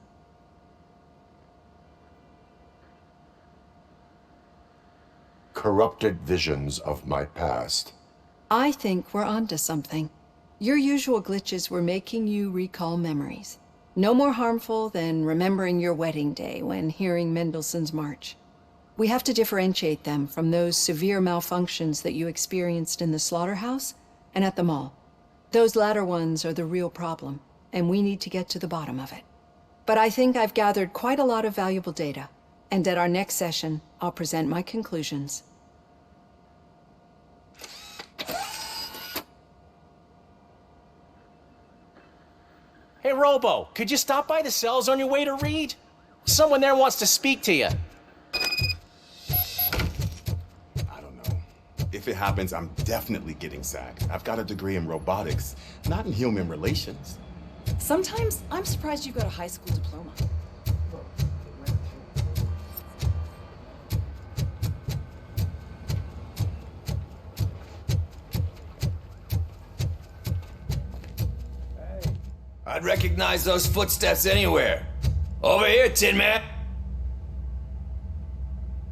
Corrupted visions of my past. I think we're onto something. Your usual glitches were making you recall memories. No more harmful than remembering your wedding day when hearing Mendelssohn's March. We have to differentiate them from those severe malfunctions that you experienced in the slaughterhouse and at the mall. Those latter ones are the real problem, and we need to get to the bottom of it. But I think I've gathered quite a lot of valuable data, and at our next session, I'll present my conclusions. Hey, Robo, could you stop by the cells on your way to Reed? Someone there wants to speak to you. If it happens, I'm definitely getting sacked. I've got a degree in robotics, not in human relations. Sometimes I'm surprised you've got a high school diploma. I'd recognize those footsteps anywhere. Over here, Tin Man.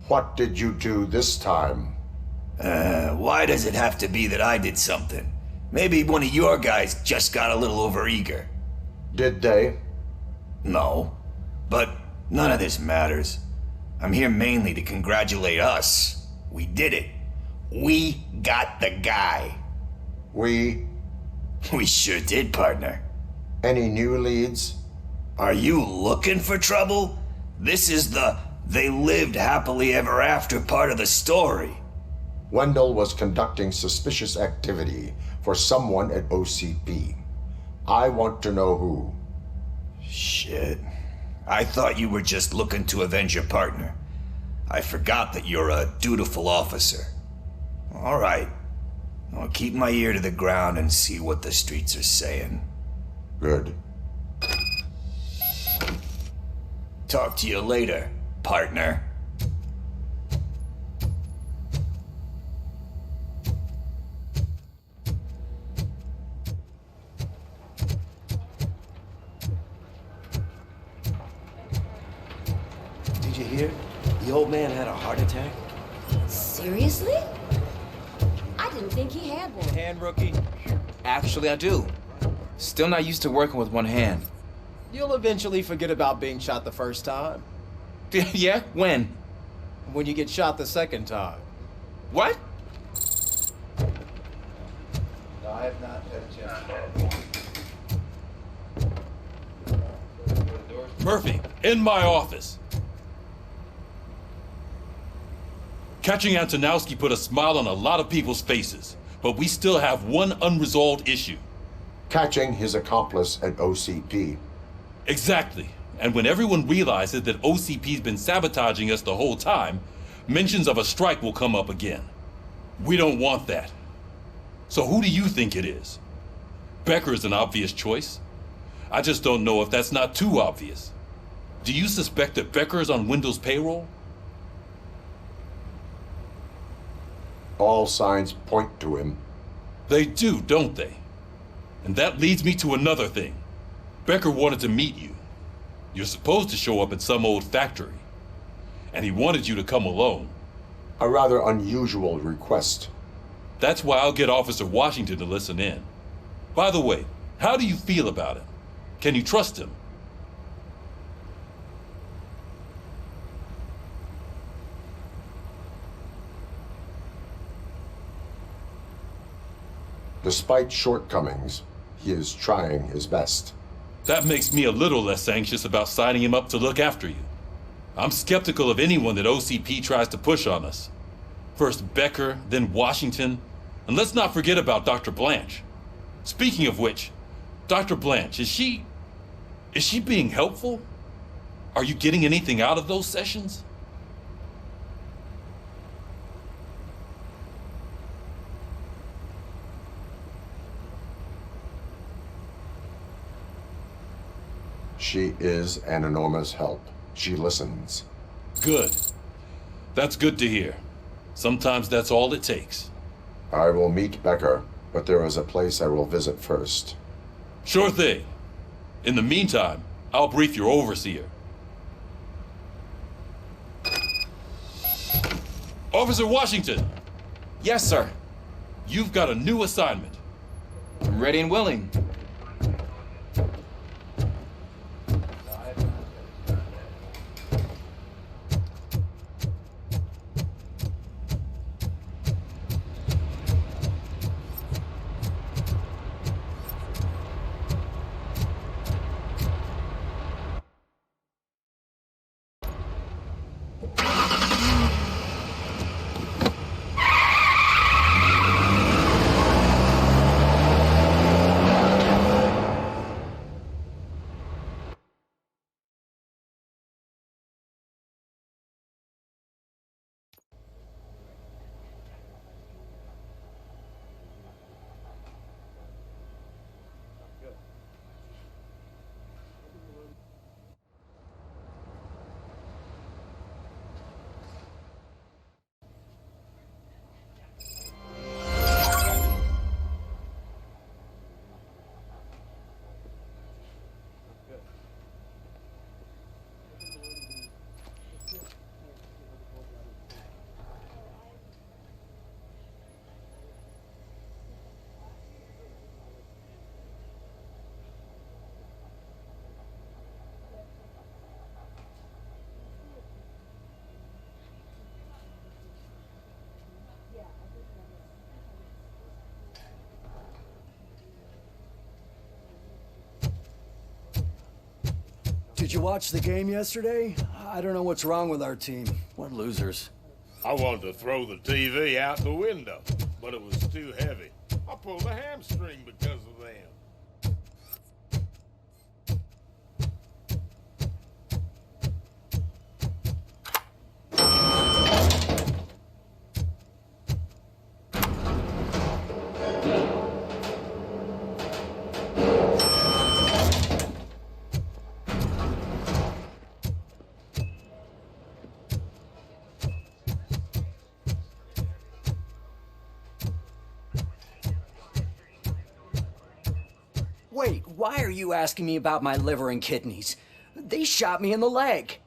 What did you do this time? Why does it have to be that I did something? Maybe one of your guys just got a little overeager. Did they? No. But none of this matters. I'm here mainly to congratulate us. We did it. We got the guy. We sure did, partner. Any new leads? Are you looking for trouble? This is the they lived happily ever after part of the story. Wendell was conducting suspicious activity for someone at OCP. I want to know who. Shit. I thought you were just looking to avenge your partner. I forgot that you're a dutiful officer. All right. I'll keep my ear to the ground and see what the streets are saying. Good. Talk to you later, partner. Did you hear? The old man had a heart attack. Seriously? I didn't think he had one. Hand, rookie? Actually, I do. Still not used to working with one hand. You'll eventually forget about being shot the first time. Yeah? When? When you get shot the second time. What? No, I have not had a chance. Murphy, in my office. Catching Antonowski put a smile on a lot of people's faces, but we still have one unresolved issue. Catching his accomplice at OCP. Exactly. And when everyone realizes that OCP's been sabotaging us the whole time, mentions of a strike will come up again. We don't want that. So who do you think it is? Becker is an obvious choice. I just don't know if that's not too obvious. Do you suspect that Becker is on Wendell's payroll? All signs point to him. They do, don't they? And that leads me to another thing. Becker wanted to meet you. You're supposed to show up at some old factory. And he wanted you to come alone. A rather unusual request. That's why I'll get Officer Washington to listen in. By the way, how do you feel about him? Can you trust him? Despite shortcomings, he is trying his best. That makes me a little less anxious about signing him up to look after you. I'm skeptical of anyone that OCP tries to push on us. First Becker, then Washington, and let's not forget about Dr. Blanche. Speaking of which, Dr. Blanche, is she being helpful? Are you getting anything out of those sessions? She is an enormous help. She listens. Good. That's good to hear. Sometimes that's all it takes. I will meet Becker, but there is a place I will visit first. Sure thing. In the meantime, I'll brief your overseer. Officer Washington! Yes, sir. You've got a new assignment. I'm ready and willing. Did you watch the game yesterday? I don't know what's wrong with our team. What losers. I wanted to throw the TV out the window, but it was too heavy. I pulled a hamstring because of them. why are you asking me about my liver and kidneys? They shot me in the leg.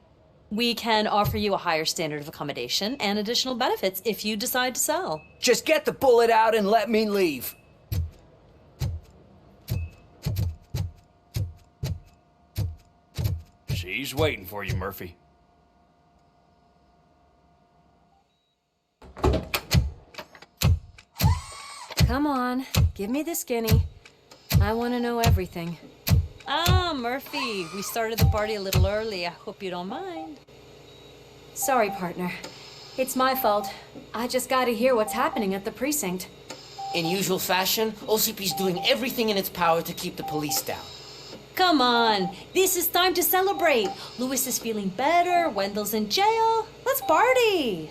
We can offer you a higher standard of accommodation and additional benefits if you decide to sell. Just get the bullet out and let me leave. She's waiting for you, Murphy. Come on, give me the skinny. I want to know everything. Ah, Murphy, we started the party a little early. I hope you don't mind. Sorry, partner. It's my fault. I just gotta hear what's happening at the precinct. In usual fashion, OCP's doing everything in its power to keep the police down. Come on, this is time to celebrate. Louis is feeling better, Wendell's in jail. Let's party.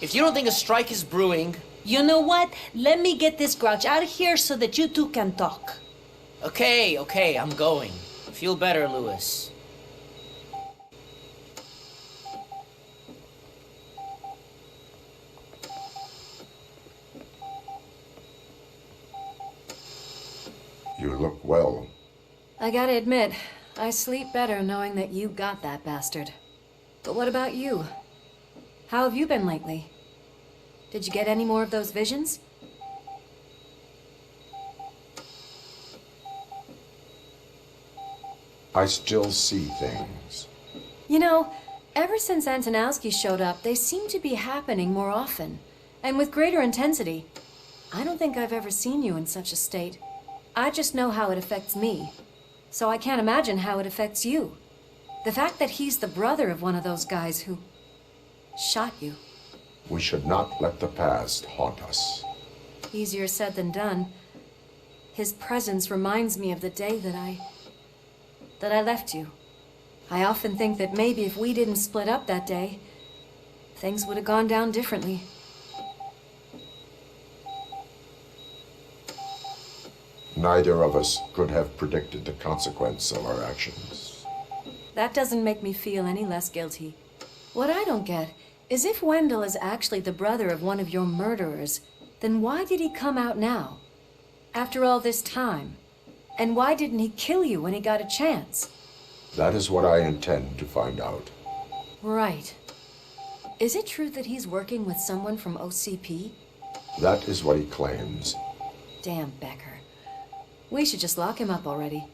If you don't think a strike is brewing... You know what? Let me get this grouch out of here so that you two can talk. Okay, I'm going. Feel better, Louis. You look well. I gotta admit, I sleep better knowing that you got that bastard. But what about you? How have you been lately? Did you get any more of those visions? I still see things. You know, ever since Antonowski showed up, they seem to be happening more often, and with greater intensity. I don't think I've ever seen you in such a state. I just know how it affects me, so I can't imagine how it affects you. The fact that he's the brother of one of those guys who shot you. We should not let the past haunt us. Easier said than done. His presence reminds me of the day that I left you. I often think that maybe if we didn't split up that day, things would have gone down differently. Neither of us could have predicted the consequence of our actions. That doesn't make me feel any less guilty. What I don't get is if Wendell is actually the brother of one of your murderers, then why did he come out now? After all this time? And why didn't he kill you when he got a chance? That is what I intend to find out. Right. Is it true that he's working with someone from OCP? That is what he claims. Damn Becker. We should just lock him up already.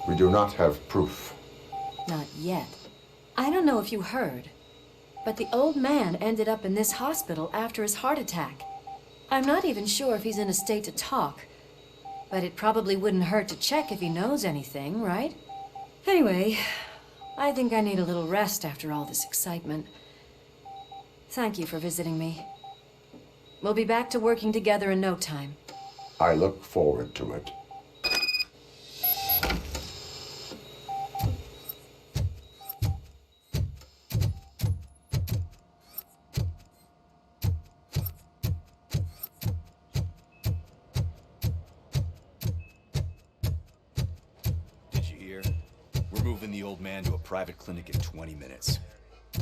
We do not have proof. Not yet. I don't know if you heard, but the old man ended up in this hospital after his heart attack. I'm not even sure if he's in a state to talk, but it probably wouldn't hurt to check if he knows anything, right? Anyway, I think I need a little rest after all this excitement. Thank you for visiting me. We'll be back to working together in no time. I look forward to it. Private clinic in 20 minutes.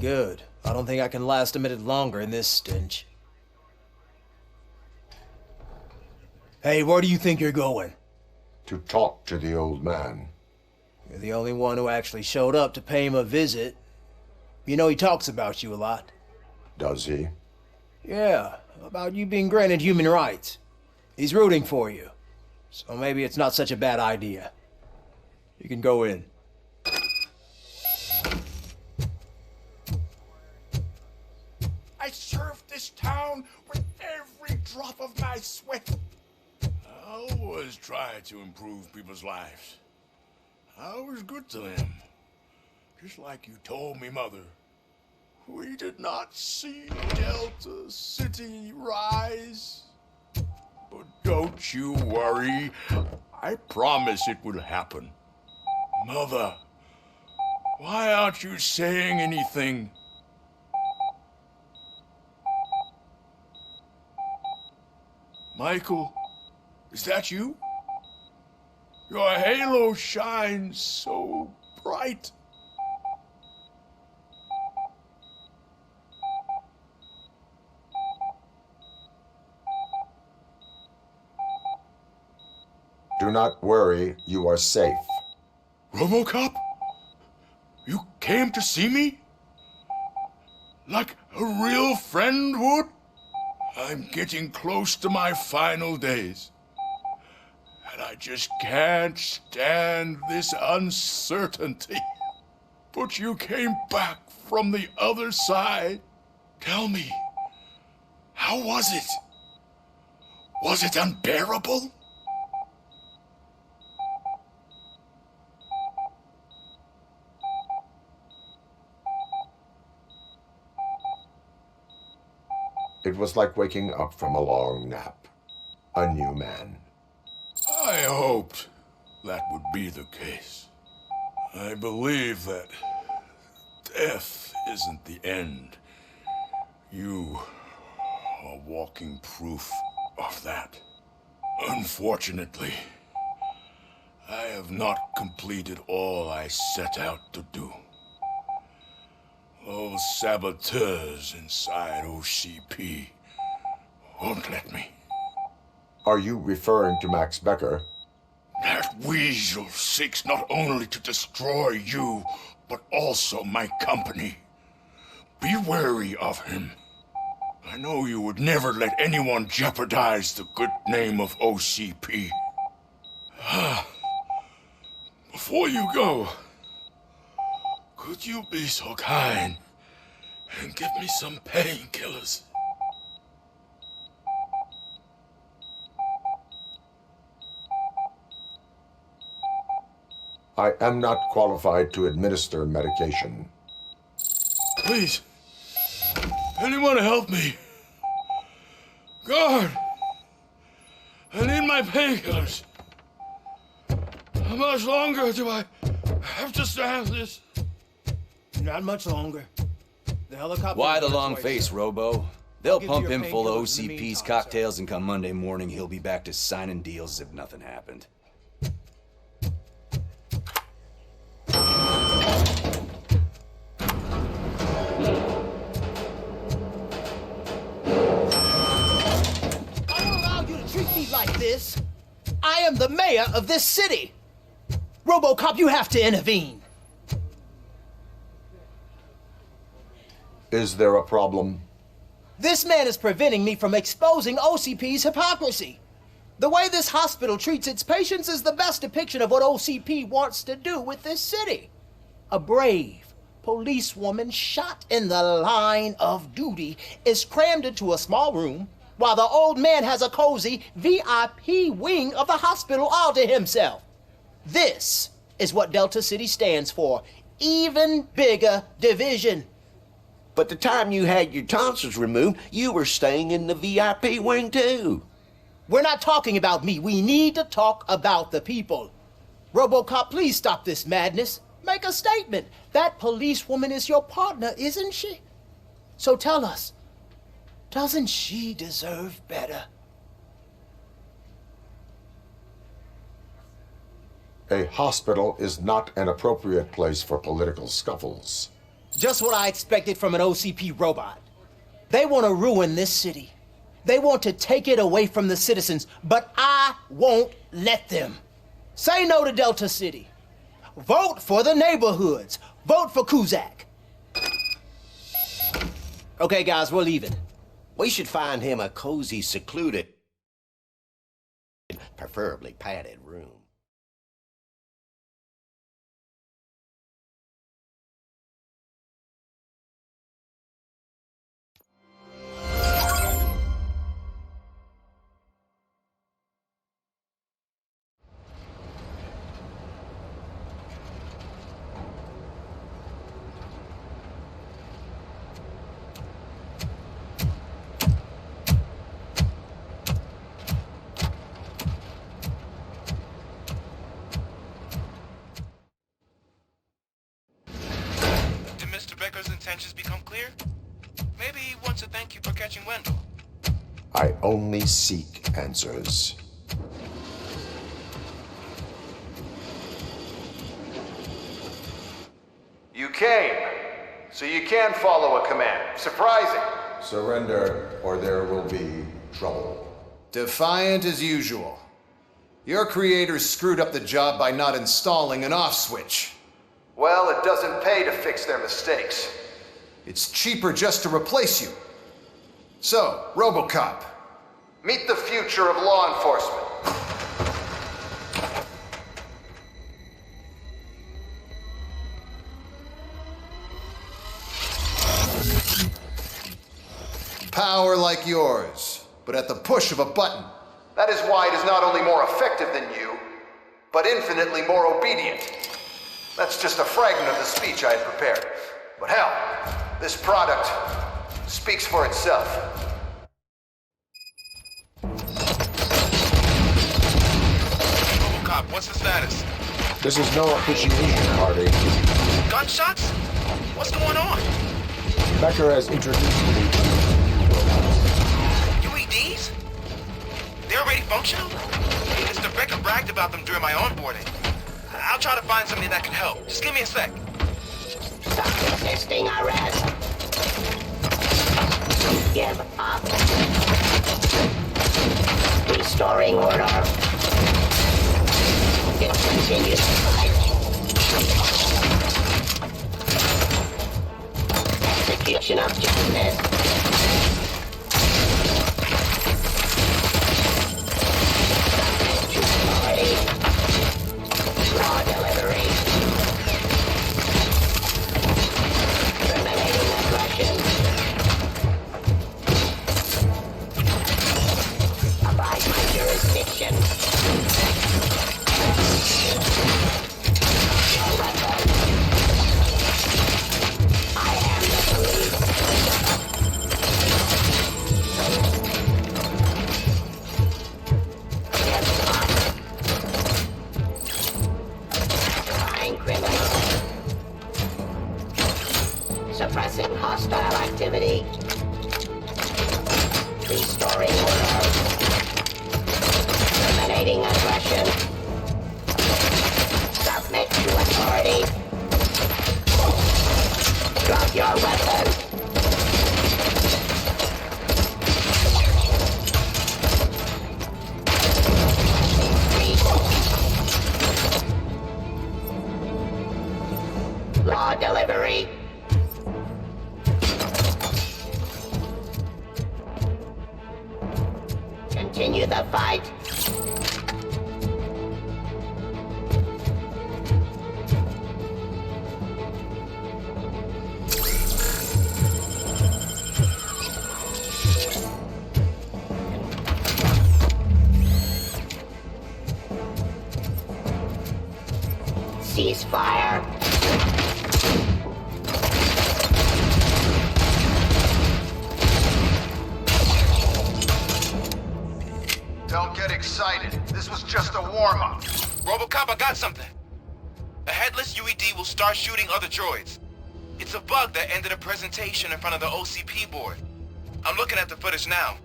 Good. I don't think I can last a minute longer in this stench. Hey, where do you think you're going? To talk to the old man. You're the only one who actually showed up to pay him a visit. You know he talks about you a lot. Does he? Yeah, about you being granted human rights. He's rooting for you. So maybe it's not such a bad idea. You can go in. I served this town with every drop of my sweat. I always try to improve people's lives. I was good to them. Just like you told me, Mother. We did not see Delta City rise. But don't you worry. I promise it will happen. Mother, why aren't you saying anything? Michael, is that you? Your halo shines so bright. Do not worry, you are safe. RoboCop? You came to see me? Like a real friend would? I'm getting close to my final days. And I just can't stand this uncertainty. But you came back from the other side. Tell me, how was it? Was it unbearable? It was like waking up from a long nap. A new man. I hoped that would be the case. I believe that death isn't the end. You are walking proof of that. Unfortunately, I have not completed all I set out to do. Those saboteurs inside OCP won't let me. Are you referring to Max Becker? That weasel seeks not only to destroy you, but also my company. Be wary of him. I know you would never let anyone jeopardize the good name of OCP. Before you go, could you be so kind and give me some painkillers? I am not qualified to administer medication. Please, anyone help me? Guard! I need my painkillers. How much longer do I have to stand this? Not much longer. The helicopter... Why the long face, Robo? They'll give pump you your him full of painkillers in the OCP's meantime, cocktails, and come Monday morning, he'll be back to signing deals as if nothing happened. I don't allow you to treat me like this. I am the mayor of this city. RoboCop, you have to intervene. Is there a problem? This man is preventing me from exposing OCP's hypocrisy. The way this hospital treats its patients is the best depiction of what OCP wants to do with this city. A brave policewoman shot in the line of duty is crammed into a small room while the old man has a cozy VIP wing of the hospital all to himself. This is what Delta City stands for. Even bigger division. But the time you had your tonsils removed, you were staying in the VIP wing too. We're not talking about me. We need to talk about the people. RoboCop, please stop this madness. Make a statement. That policewoman is your partner, isn't she? So tell us, doesn't she deserve better? A hospital is not an appropriate place for political scuffles. Just what I expected from an OCP robot. They want to ruin this city. They want to take it away from the citizens, but I won't let them. Say no to Delta City. Vote for the neighborhoods. Vote for Kuzak. Okay, guys, we're leaving. We should find him a cozy, secluded, preferably padded room. Becker's intentions become clear? Maybe he wants to thank you for catching Wendell. I only seek answers. You came, so you can follow a command. Surprising. Surrender, or there will be trouble. Defiant as usual. Your creators screwed up the job by not installing an off switch. Well, it doesn't pay to fix their mistakes. It's cheaper just to replace you. So, RoboCop, meet the future of law enforcement. Power like yours, but at the push of a button. That is why it is not only more effective than you, but infinitely more obedient. That's just a fragment of the speech I had prepared. But hell, this product speaks for itself. RoboCop, what's the status? This is no appreciation party. Gunshots? What's going on? Becker has introduced me to UEDs? They're already functional? Mr. Becker bragged about them during my onboarding. I'll try to find something that can help. Just give me a sec. Stop resisting arrest. Give up. Restoring order. Continue to fight. Execution of justice. Law delivery. Terminating aggression. Abide my jurisdiction. I am the police. Criminal. Suppressing hostile activity. Restoring order. Terminating aggression. Submit to authority. Drop your weapon. Law delivery. Continue the fight. Ceasefire. Don't get excited. This was just a warm-up. RoboCop, I got something. A headless UED will start shooting other droids. It's a bug that ended a presentation in front of the OCP board. I'm looking at the footage now.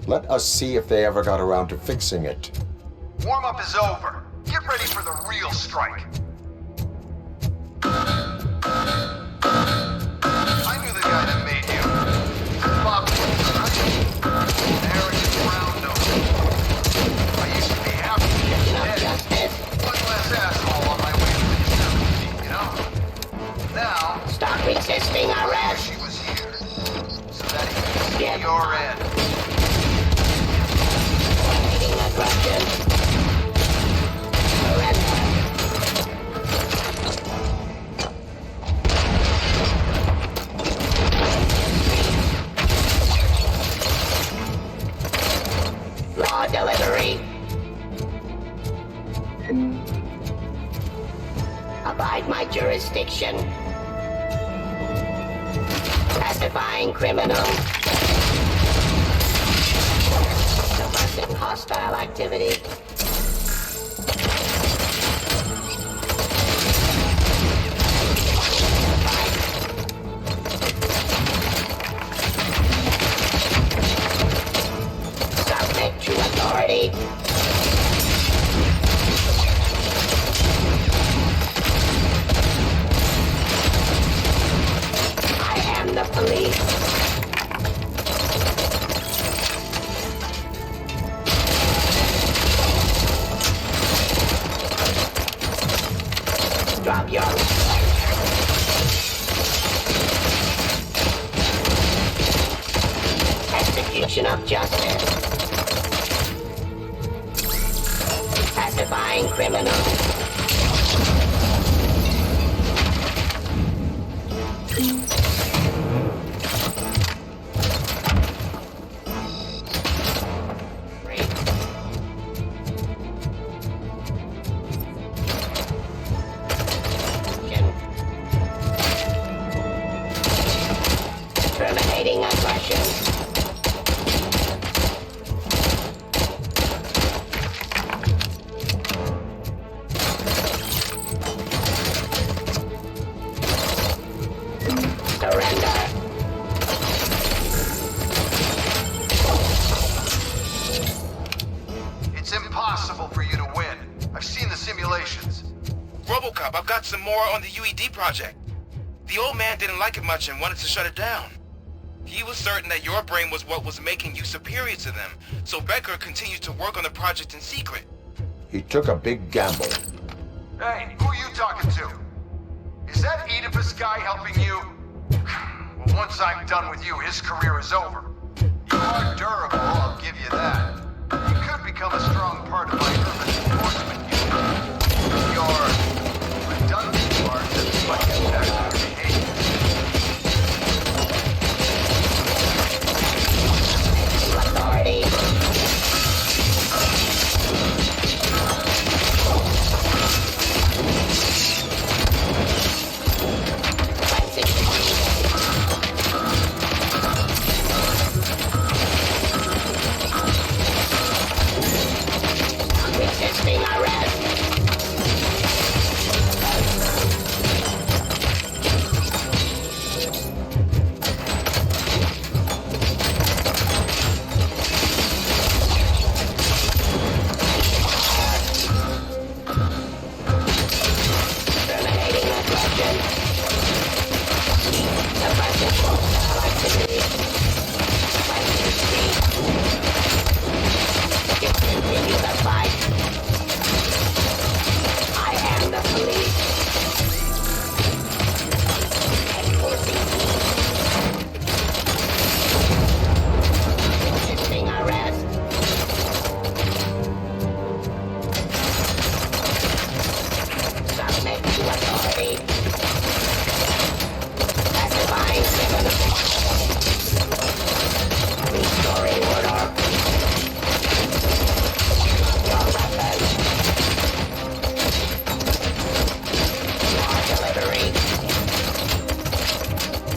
Let us see if they ever got around to fixing it. Warm-up is over. Get ready for the real strike. I knew the guy that made you. Bob, right? Arrogant brown nose. I used to be happy to get dead. One less asshole on my way to the facility, you know? Now, Stop resisting arrest. she was here. So that he can see your end. Terminating aggression. Surrender. Law delivery. Abide my jurisdiction. Pacifying criminal. Suppressing hostile activity. Submit to authority. I am the police. Execution of justice. Pacifying criminals. Terminating aggression. Surrender. It's impossible for you to win. I've seen the simulations. RoboCop, I've got some more on the UED project. The old man didn't like it much and wanted to shut it down. He was certain that your brain was what was making you superior to them, so Becker continued to work on the project in secret. He took a big gamble. Hey, who are you talking to? Is that Oedipus guy helping you? Well, once I'm done with you, his career is over. You are durable, I'll give you that. You could become a strong part of my urban enforcement unit. Your redundant part is much better your behavior. Authority. Resisting arrest. Terminating aggression. Suppressing hostile activity. Fighting speed. Discontinue the fight. I am the police. Enforcing peace. Resisting arrest. Submit to authority. Pacifying criminals. Restoring order. Your weapon. Your delivery.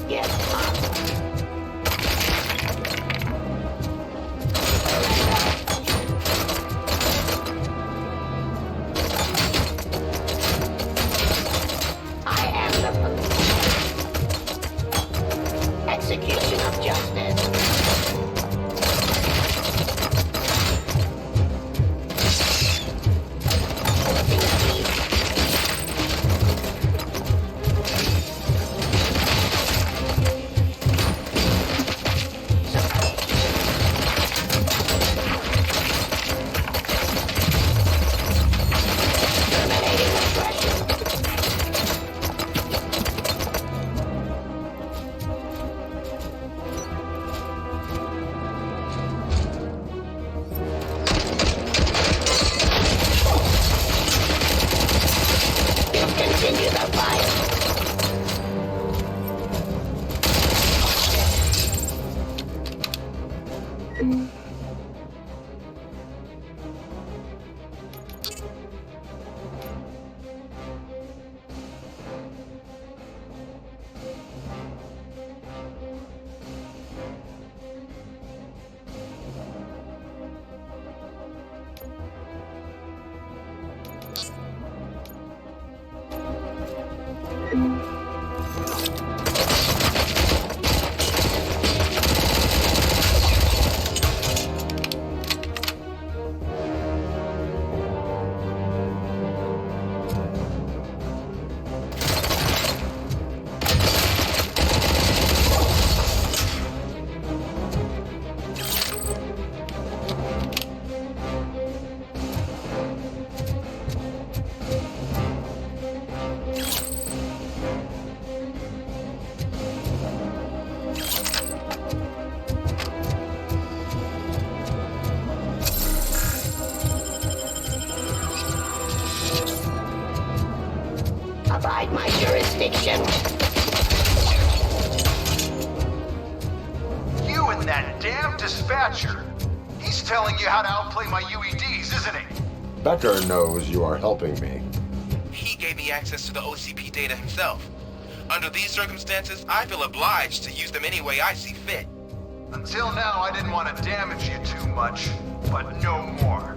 Yes, Mom. I am the police. Execution of justice. Enforcing peace. Terminating aggression. Discontinue the fight. That damn dispatcher. He's telling you how to outplay my UEDs, isn't he? Becker knows you are helping me. He gave me access to the OCP data himself. Under these circumstances, I feel obliged to use them any way I see fit. Until now, I didn't want to damage you too much, but no more.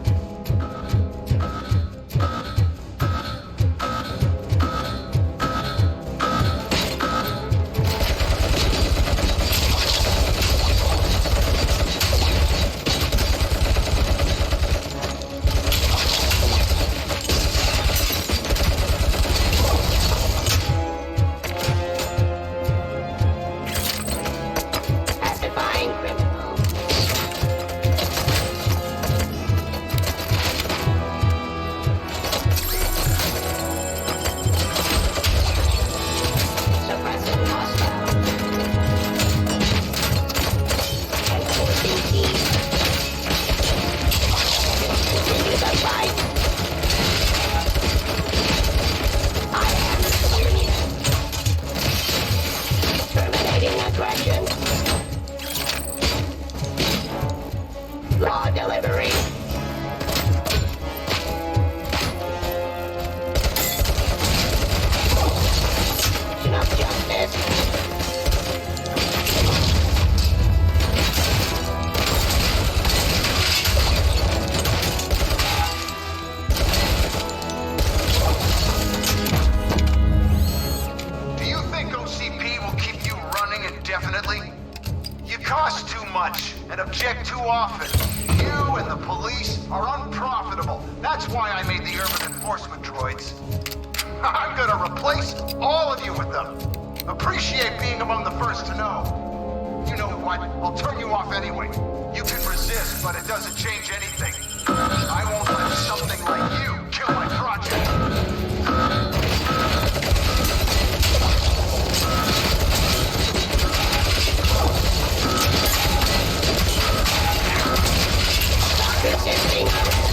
Pacifying criminal. Suppressing hostile. Enforcing heat. Continue the fight. I am civilian. Terminating aggression. Law delivery. Of justice. Do you think OCP will keep you running indefinitely? You cost too much and object too often. You and the police are unprofitable. That's why I made the urban enforcement droids. I'm gonna replace all of you with them. Appreciate being among the first to know. You know what? I'll turn you off anyway. You can resist, but it doesn't change anything. I won't let something like you kill my project. Resisting arrest.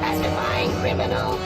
Pacifying criminal.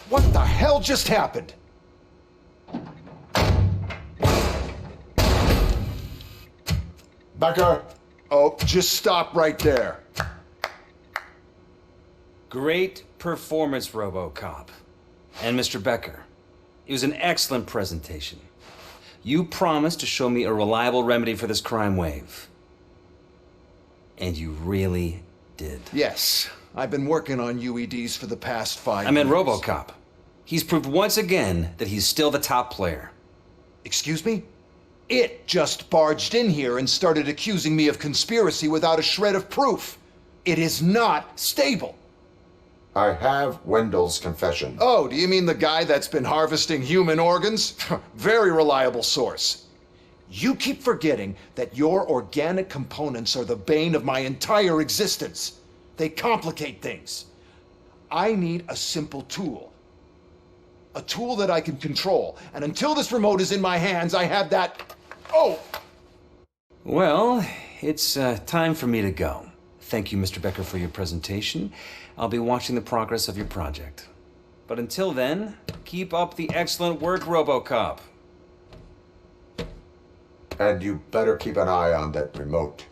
What the hell just happened? Becker? Oh, just stop right there. Great performance, RoboCop. And Mr. Becker, it was an excellent presentation. You promised to show me a reliable remedy for this crime wave. And you really did. Yes, I've been working on UEDs for the past 5 years. I meant RoboCop. He's proved once again that he's still the top player. Excuse me? It just barged in here and started accusing me of conspiracy without a shred of proof. It is not stable. I have Wendell's confession. Oh, do you mean the guy that's been harvesting human organs? Very reliable source. You keep forgetting that your organic components are the bane of my entire existence. They complicate things. I need a simple tool. A tool that I can control. And until this remote is in my hands, I have that... Oh! Well, it's time for me to go. Thank you, Mr. Becker, for your presentation. I'll be watching the progress of your project. But until then, keep up the excellent work, RoboCop. And you better keep an eye on that remote.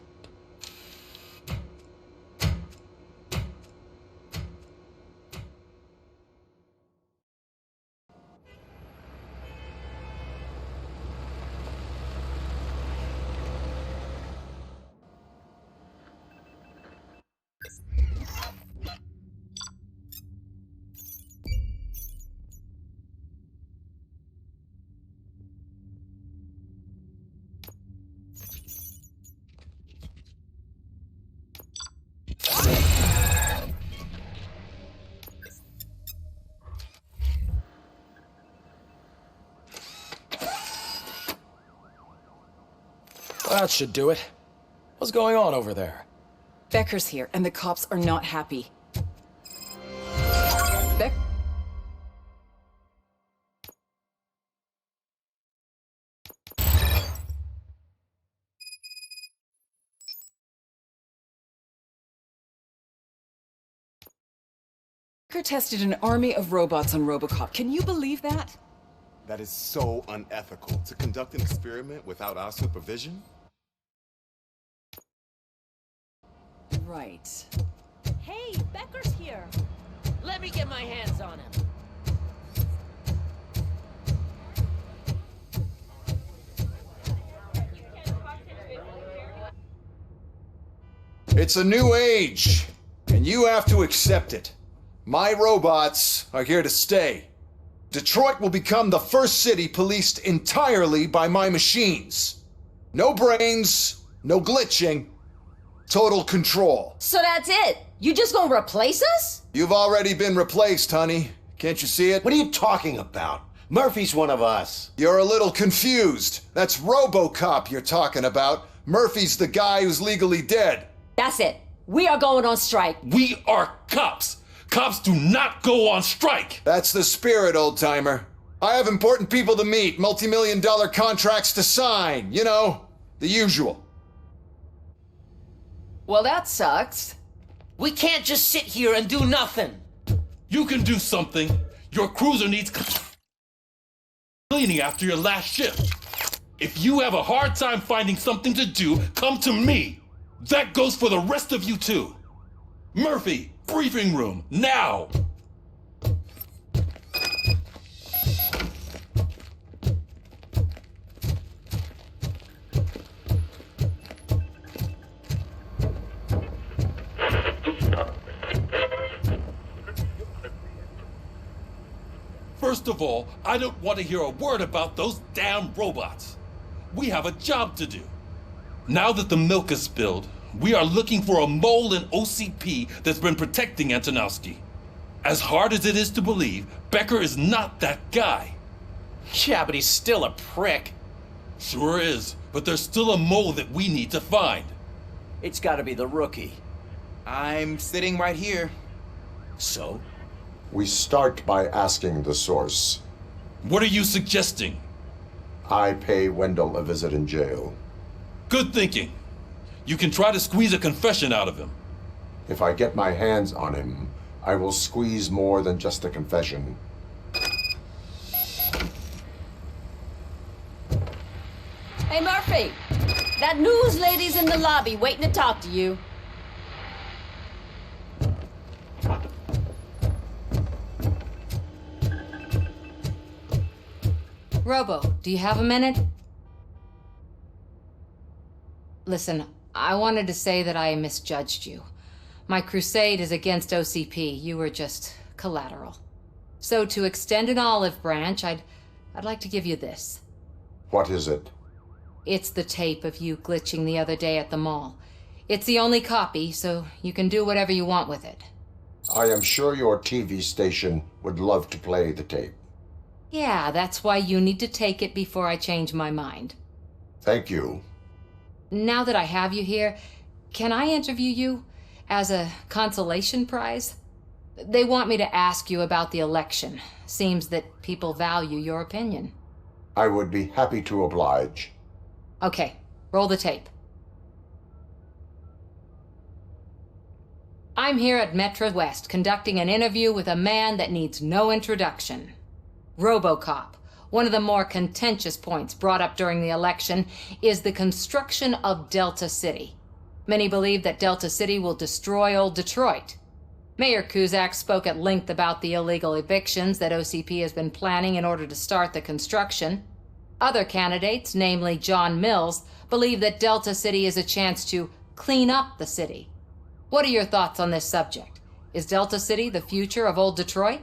That should do it. What's going on over there? Becker's here, and the cops are not happy. Becker tested an army of robots on RoboCop. Can you believe that? That is so unethical. To conduct an experiment without our supervision? Right. Hey, Becker's here. Let me get my hands on him. It's a new age, and you have to accept it. My robots are here to stay. Detroit will become the first city policed entirely by my machines. No brains, no glitching, total control. So that's it? You just gonna replace us? You've already been replaced, honey. Can't you see it? What are you talking about? Murphy's one of us. You're a little confused. That's RoboCop you're talking about. Murphy's the guy who's legally dead. That's it. We are going on strike. We are cops. Cops do not go on strike. That's the spirit, old-timer. I have important people to meet, multi-million-dollar contracts to sign. You know, the usual. Well, that sucks. We can't just sit here and do nothing. You can do something. Your cruiser needs cleaning after your last shift. If you have a hard time finding something to do, come to me. That goes for the rest of you too. Murphy, briefing room, now! First of all, I don't want to hear a word about those damn robots. We have a job to do. Now that the milk is spilled, we are looking for a mole in OCP that's been protecting Antonowski. As hard as it is to believe, Becker is not that guy. Yeah, but he's still a prick. Sure is, but there's still a mole that we need to find. It's gotta be the rookie. I'm sitting right here. So? We start by asking the source. What are you suggesting? I pay Wendell a visit in jail. Good thinking. You can try to squeeze a confession out of him. If I get my hands on him, I will squeeze more than just a confession. Hey, Murphy. That news lady's in the lobby waiting to talk to you. Robo, do you have a minute? Listen, I wanted to say that I misjudged you. My crusade is against OCP. You were just collateral. So to extend an olive branch, I'd like to give you this. What is it? It's the tape of you glitching the other day at the mall. It's the only copy, so you can do whatever you want with it. I am sure your TV station would love to play the tape. Yeah, that's why you need to take it before I change my mind. Thank you. Now that I have you here, can I interview you as a consolation prize? They want me to ask you about the election. Seems that people value your opinion. I would be happy to oblige. Okay, roll the tape. I'm here at Metro West conducting an interview with a man that needs no introduction. RoboCop. One of the more contentious points brought up during the election is the construction of Delta City. Many believe that Delta City will destroy old Detroit. Mayor Cusack spoke at length about the illegal evictions that OCP has been planning in order to start the construction. Other candidates, namely John Mills, believe that Delta City is a chance to clean up the city. What are your thoughts on this subject? Is Delta City the future of old Detroit?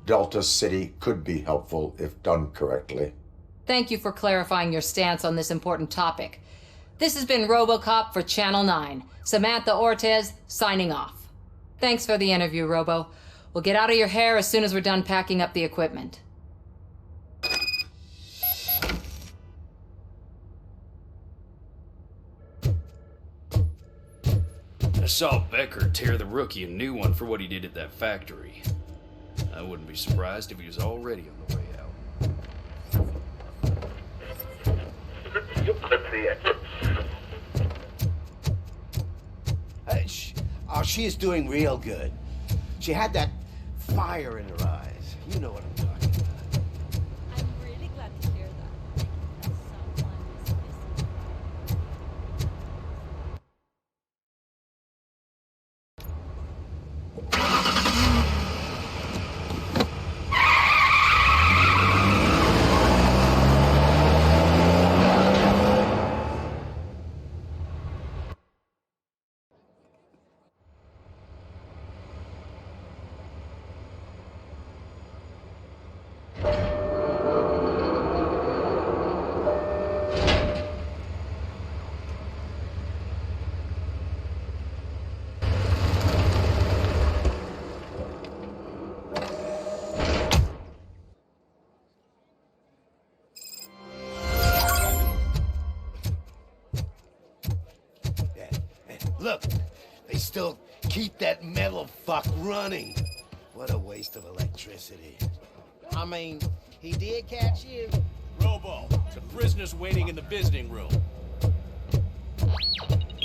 Delta City could be helpful if done correctly. Thank you for clarifying your stance on this important topic. This has been RoboCop for Channel 9. Samantha Ortez, signing off. Thanks for the interview, Robo. We'll get out of your hair as soon as we're done packing up the equipment. I saw Becker tear the rookie a new one for what he did at that factory. I wouldn't be surprised if he was already on the way out. She is doing real good. She had that fire in her eyes. You know what I'm talking about. I'm really glad to hear that. Look, they still keep that metal fuck running. What a waste of electricity. I mean, he did catch you. Robo, the prisoner's waiting in the visiting room.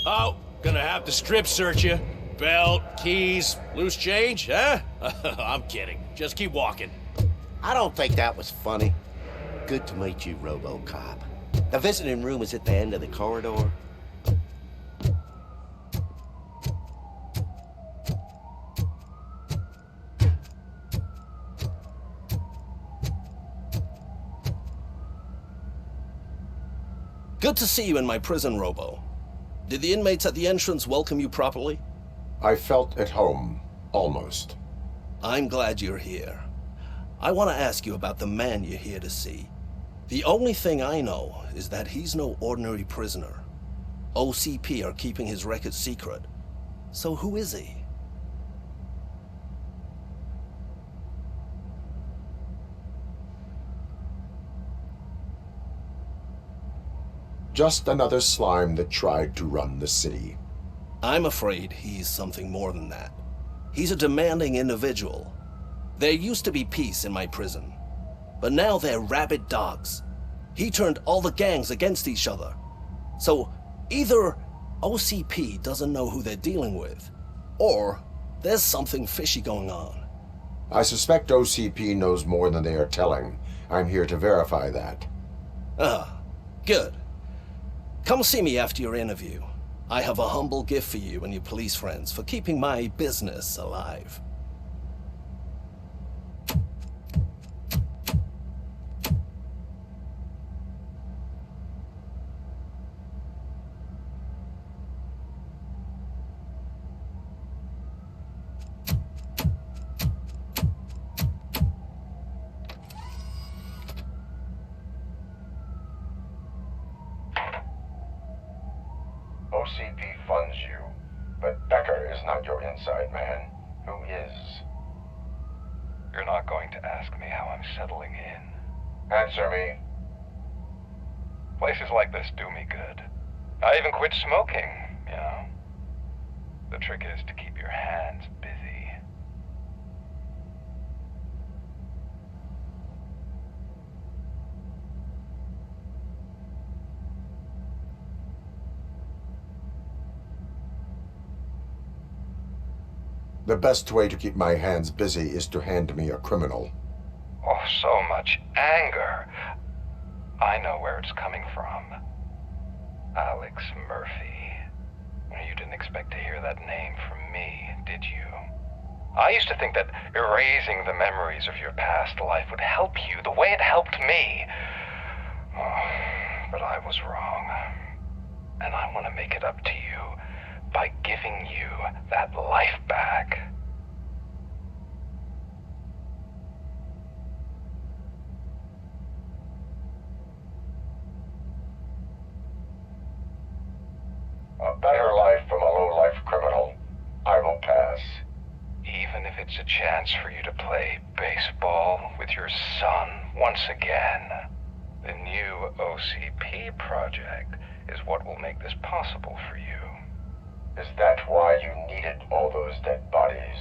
Oh, gonna have to strip search you. Belt, keys, loose change, huh? I'm kidding. Just keep walking. I don't think that was funny. Good to meet you, RoboCop. The visiting room is at the end of the corridor. Good to see you in my prison, Robo. Did the inmates at the entrance welcome you properly? I felt at home, almost. I'm glad you're here. I want to ask you about the man you're here to see. The only thing I know is that he's no ordinary prisoner. OCP are keeping his record secret. So who is he? Just another slime that tried to run the city. I'm afraid he's something more than that. He's a demanding individual. There used to be peace in my prison, but now they're rabid dogs. He turned all the gangs against each other. So either OCP doesn't know who they're dealing with, or there's something fishy going on. I suspect OCP knows more than they are telling, I'm here to verify that. Ah, good. Come see me after your interview. I have a humble gift for you and your police friends for keeping my business alive. OCP funds you, but Becker is not your inside man. Who is? You're not going to ask me how I'm settling in. Answer me. Places like this do me good. I even quit smoking, you know. The trick is to keep your hands busy. The best way to keep my hands busy is to hand me a criminal. Oh, so much anger. I know where it's coming from. Alex Murphy. You didn't expect to hear that name from me, did you? I used to think that erasing the memories of your past life would help you the way it helped me. Oh, but I was wrong. And I want to make it up to you by giving you that life back. A better life from a low-life criminal. I will pass. Even if it's a chance for you to play baseball with your son once again. The new OCP project is what will make this possible for you. Is that why you needed all those dead bodies?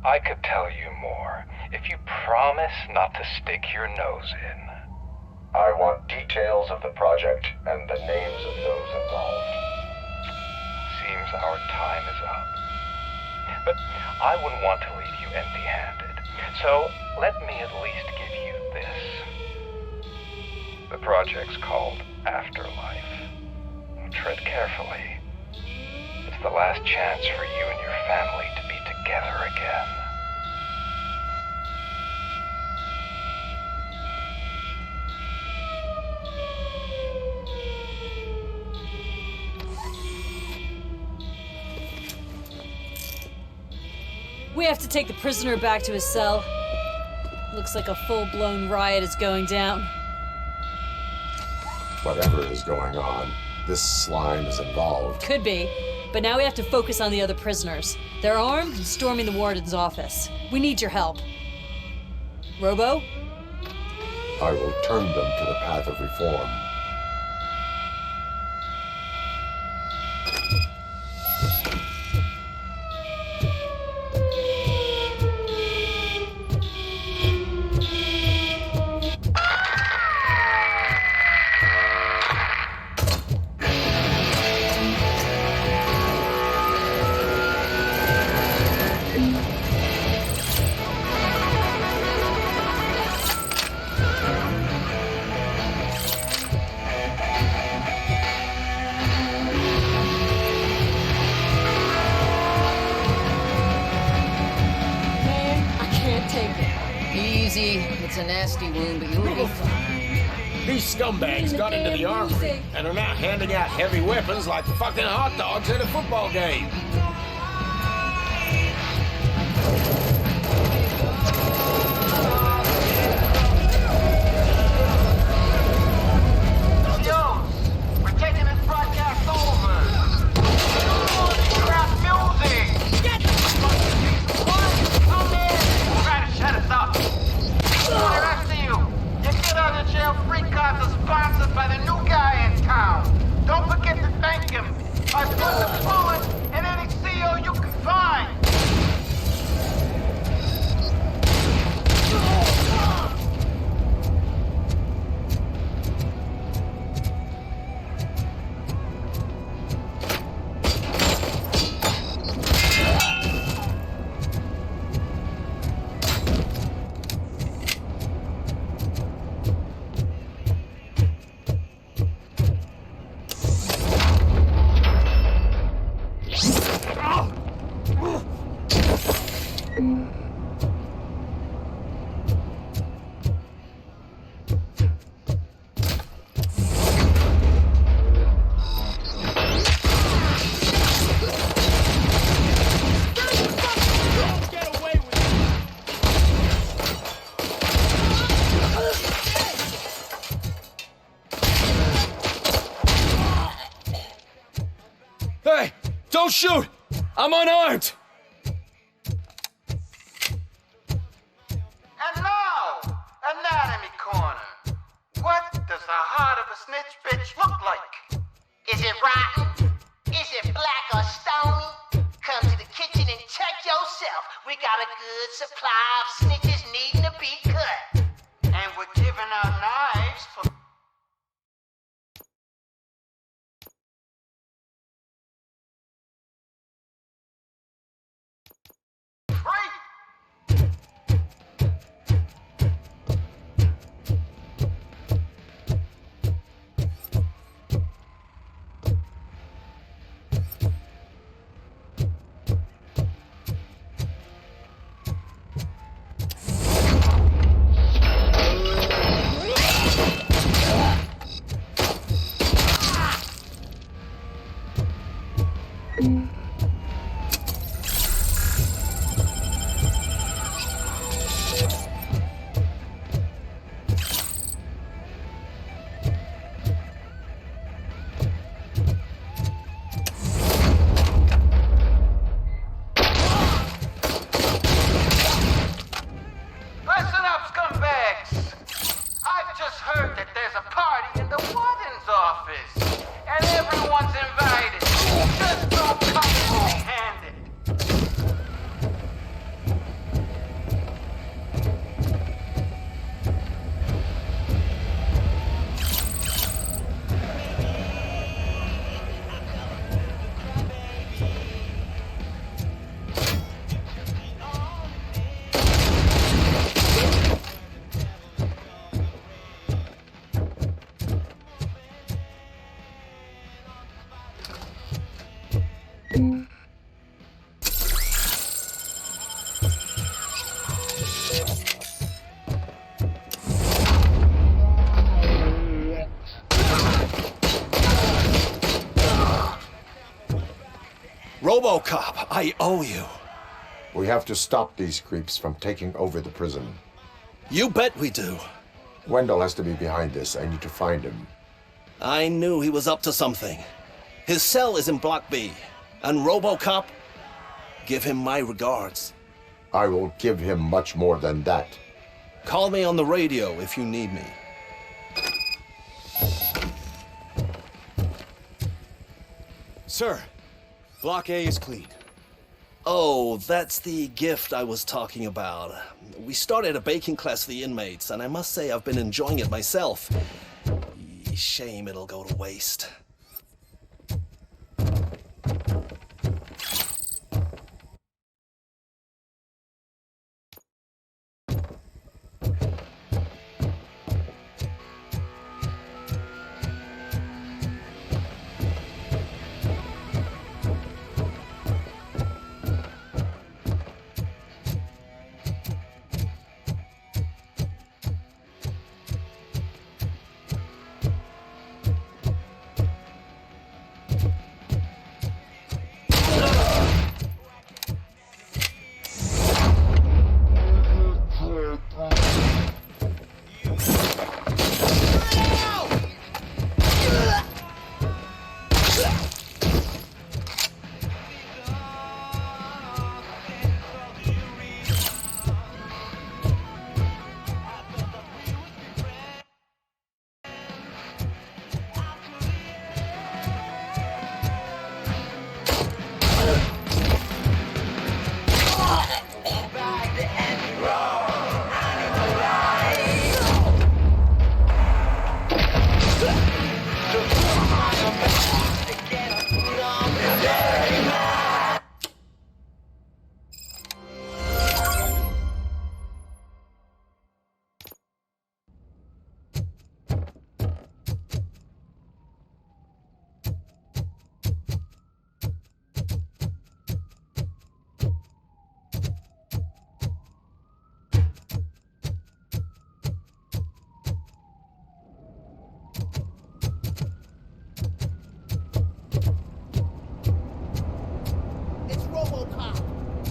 I could tell you more if you promise not to stick your nose in. I want details of the project and the names of those involved. Seems our time is up. But I wouldn't want to leave you empty-handed. So let me at least give you this. The project's called Afterlife. Tread carefully. It's the last chance for you and your family to be together again. We have to take the prisoner back to his cell. Looks like a full-blown riot is going down. Whatever is going on, this slime is involved. Could be, but now we have to focus on the other prisoners. They're armed and storming the warden's office. We need your help. Robo? I will turn them to the path of reform. Easy. It's a nasty wound, but you'll be fine. These scumbags got into the armory and are now handing out heavy weapons like fucking hot dogs at a football game. We're taking this broadcast over. Crap music. Get the fucking piece of wood. Come in. Try to shut us up. The rest of you, your get out of jail free cards are sponsored by the new guy in town. Don't forget to thank him. I put the bullet in any CO you can find. Don't shoot! I'm unarmed! And now, Anatomy Corner. What does the heart of a snitch bitch look like? Is it rotten? Is it black or stony? Come to the kitchen and check yourself. We got a good supply of snitches needing to be cut. And we're giving out knives for... Listen up, scumbags! I've just heard that there's a party in the warden's office, and everyone's invited. Just don't come empty-handed. RoboCop, I owe you. We have to stop these creeps from taking over the prison. You bet we do. Wendell has to be behind this. I need to find him. I knew he was up to something. His cell is in Block B. And RoboCop, give him my regards. I will give him much more than that. Call me on the radio if you need me. Sir, Block A is clean. Oh, that's the gift I was talking about. We started a baking class for the inmates, and I must say I've been enjoying it myself. Shame it'll go to waste.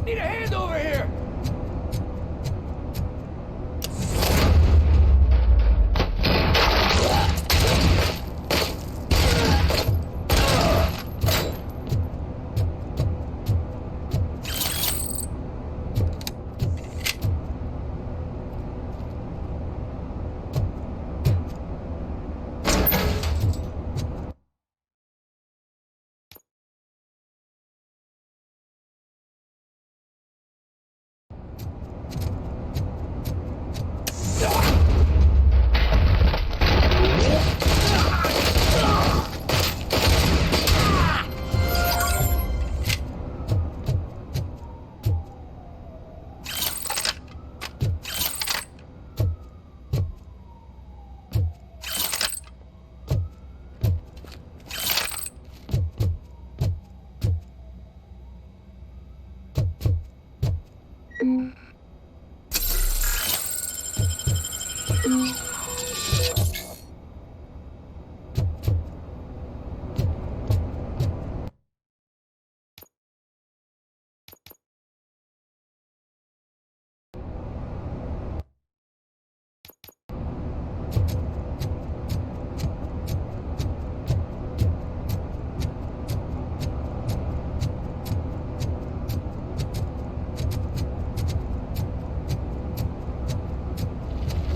Need a hand over here!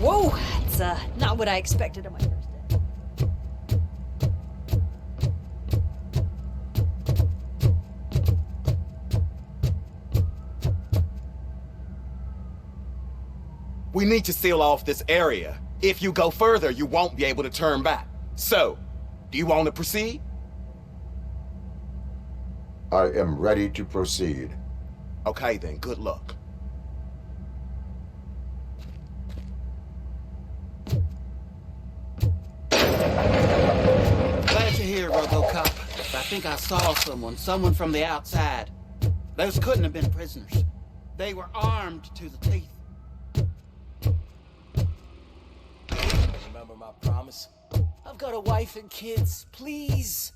Whoa, that's not what I expected on my first day. We need to seal off this area. If you go further, you won't be able to turn back. So, do you want to proceed? I am ready to proceed. Okay then, good luck. Glad you're here, RoboCop. I think I saw someone from the outside. Those couldn't have been prisoners. They were armed to the teeth. Remember my promise? I've got a wife and kids, please.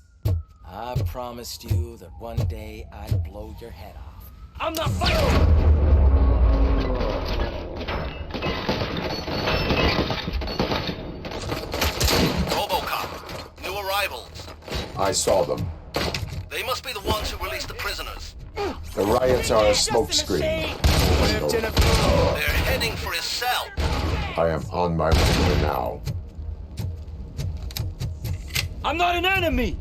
I promised you that one day I'd blow your head off. I'm not fighting! RoboCop, new arrivals. I saw them. They must be the ones who released the prisoners. The riots are a smokescreen. They're heading for his cell. I am on my way there now. I'm not an enemy!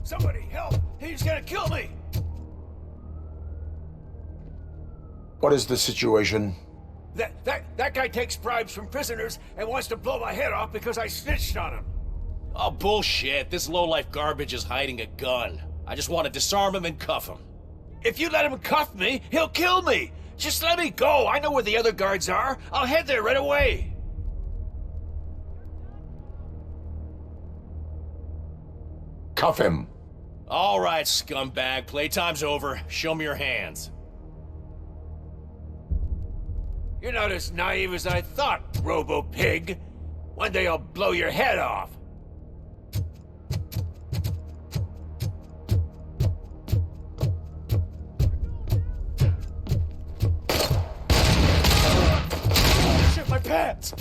Somebody help! He's gonna kill me! What is the situation? That guy takes bribes from prisoners and wants to blow my head off because I snitched on him. Oh, bullshit. This lowlife garbage is hiding a gun. I just want to disarm him and cuff him. If you let him cuff me, he'll kill me. Just let me go. I know where the other guards are. I'll head there right away. Cuff him. All right, scumbag. Playtime's over. Show me your hands. You're not as naive as I thought, Robo-Pig. One day I'll blow your head off. Shit, my pants!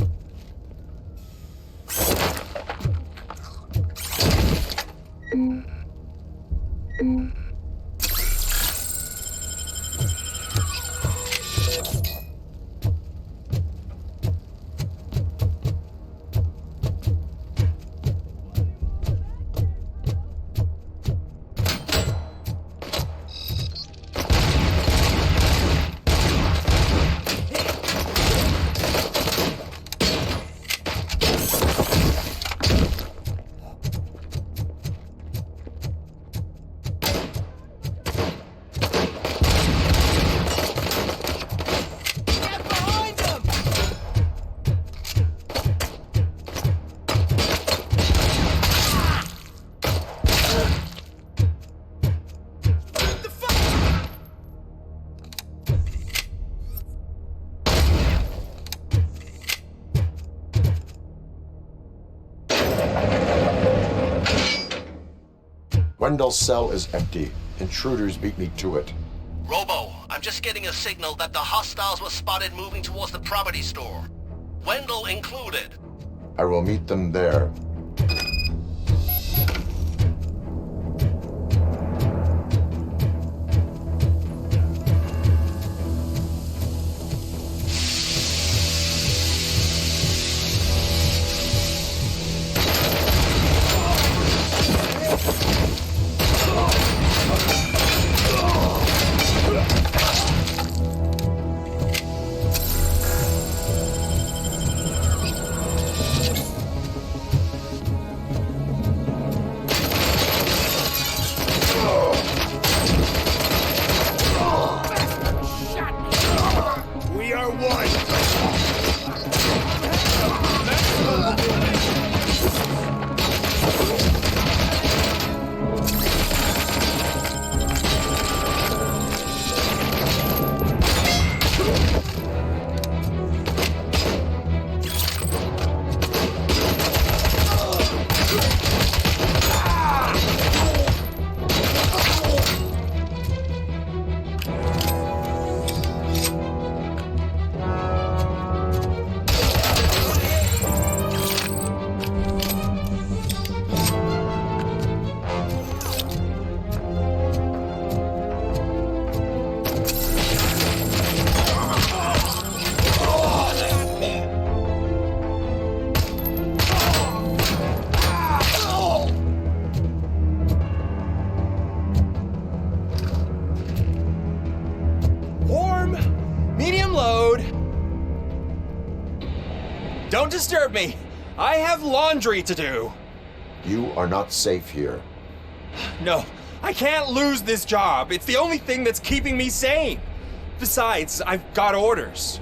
Wendell's cell is empty. Intruders beat me to it. Robo, I'm just getting a signal that the hostiles were spotted moving towards the property store. Wendell included. I will meet them there. disturb me. I have laundry to do. You are not safe here. No, I can't lose this job. It's the only thing that's keeping me sane. Besides, I've got orders.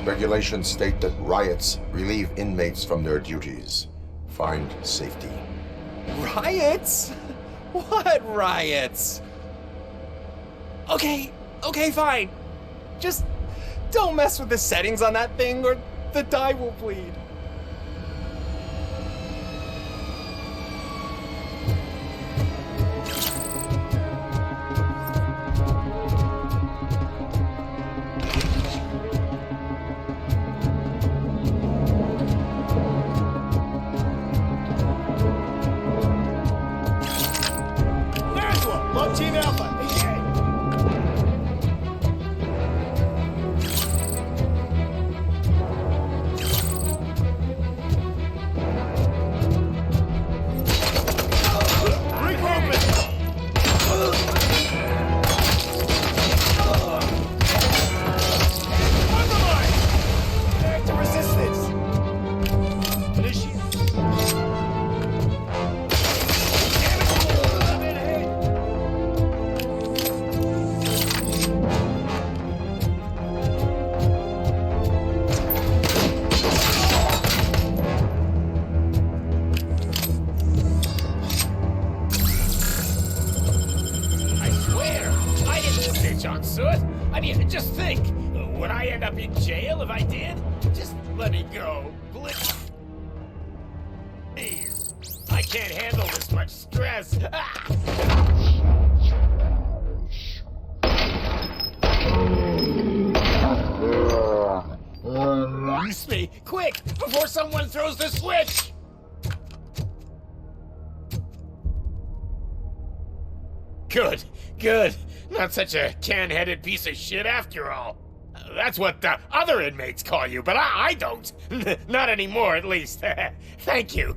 Regulations state that riots relieve inmates from their duties. Find safety. Riots? What riots? Okay, fine. Just don't mess with the settings on that thing or the dye will bleed. Love Team Alpha. on soot. I mean, just think. Would I end up in jail if I did? Just let me go, please. I can't handle this much stress. Release me, quick, before someone throws the switch! Good, good. Not such a can-headed piece of shit after all. That's what the other inmates call you, but I don't. Not anymore, at least. Thank you.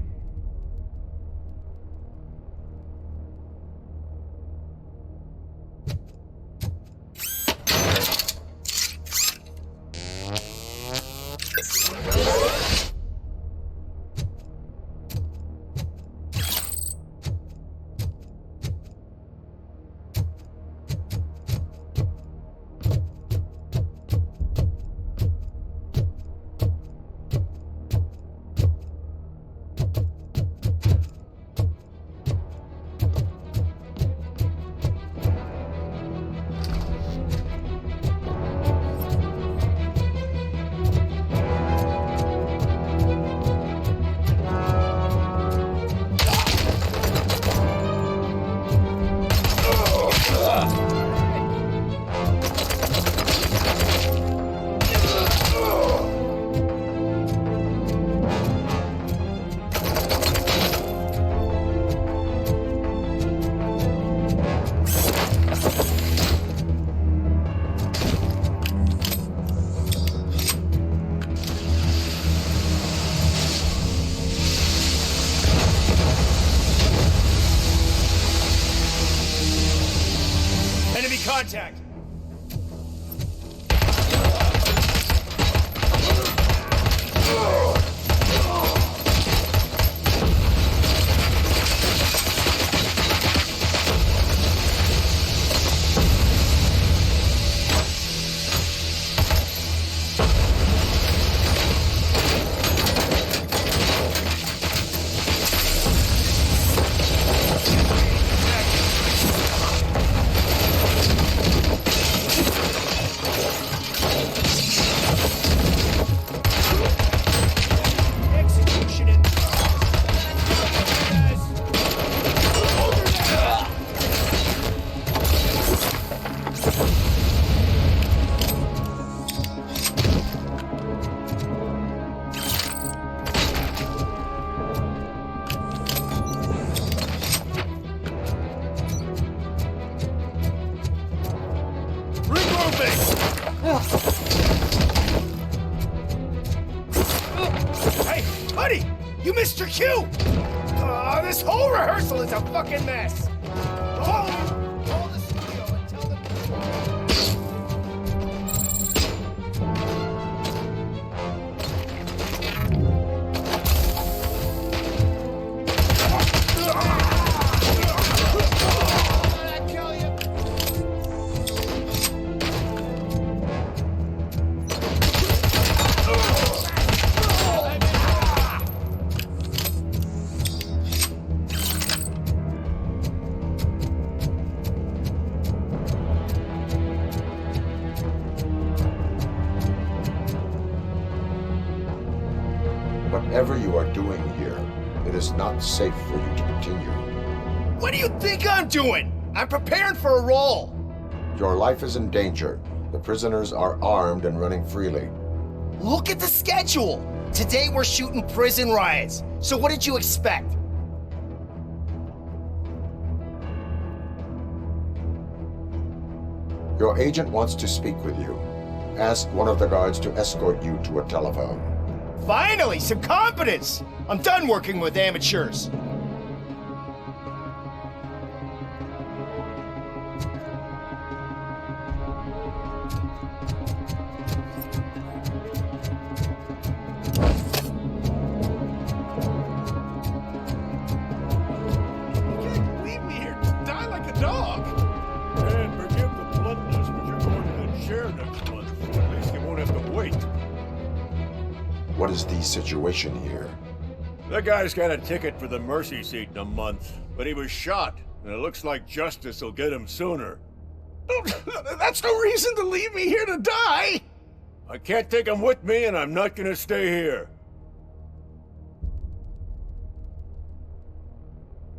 Contact! Hey, buddy! You missed your cue! This whole rehearsal is a fucking mess! Call the studio. Whatever you are doing here, it is not safe for you to continue. What do you think I'm doing? I'm preparing for a role. Your life is in danger. The prisoners are armed and running freely. Look at the schedule. Today we're shooting prison riots. So what did you expect? Your agent wants to speak with you. Ask one of the guards to escort you to a telephone. Finally, some competence. I'm done working with amateurs. What is the situation here? That guy's got a ticket for the mercy seat in a month, but he was shot, and it looks like justice will get him sooner. That's no reason to leave me here to die! I can't take him with me, and I'm not gonna stay here.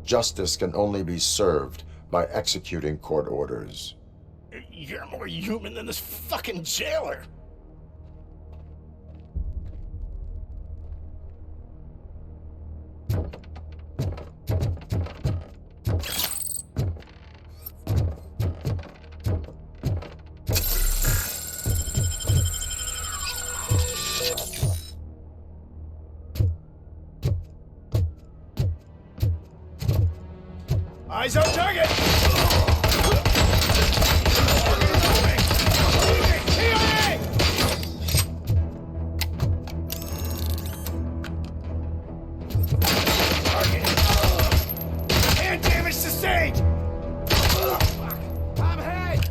Justice can only be served by executing court orders. You're more human than this fucking jailer. Eyes on target! Hand damage sustained! I'm hit!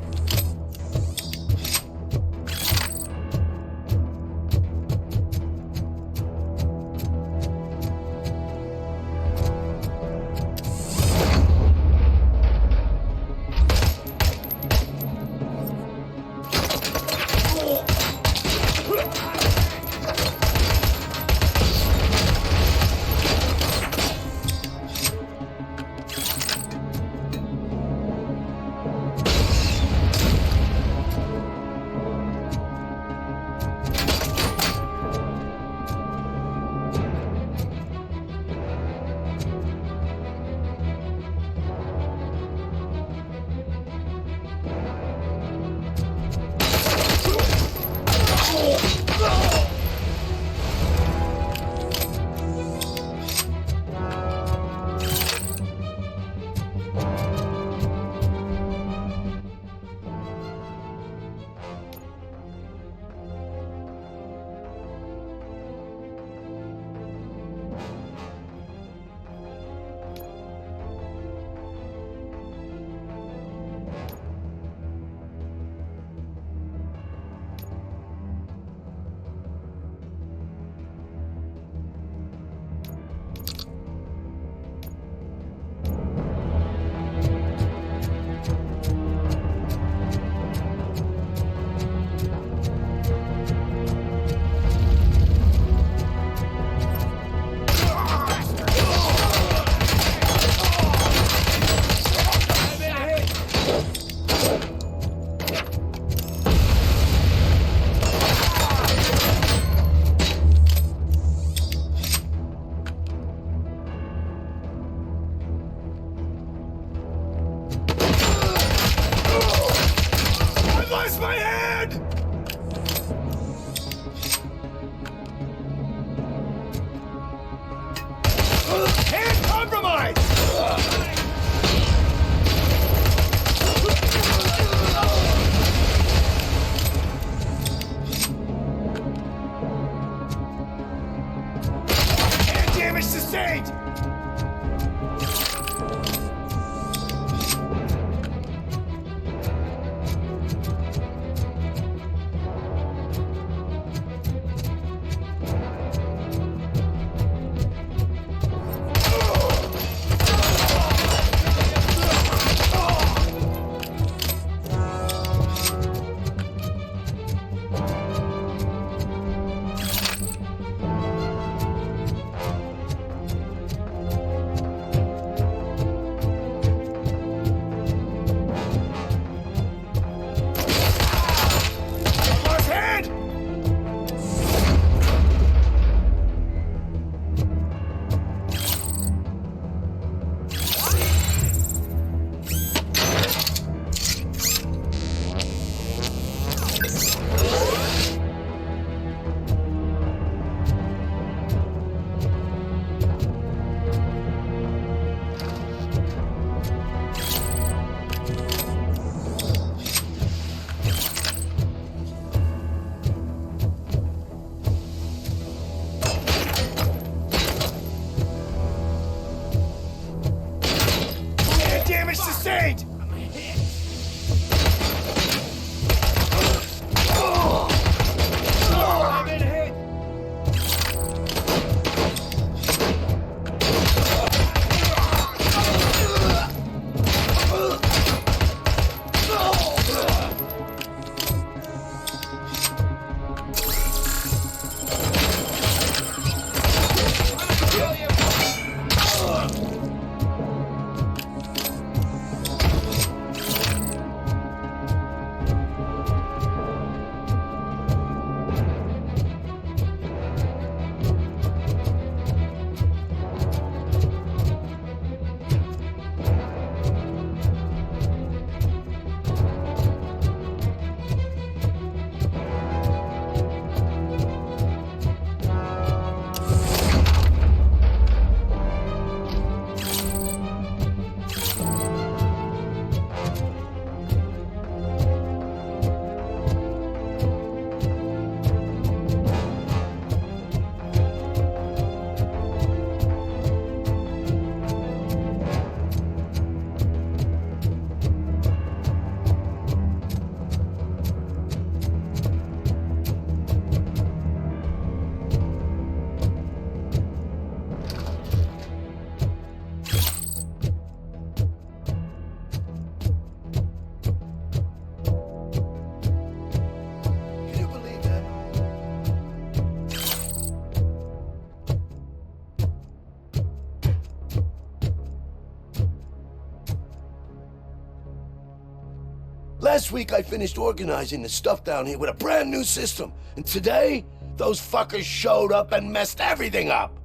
Last week I finished organizing the stuff down here with a brand new system. And today, those fuckers showed up and messed everything up.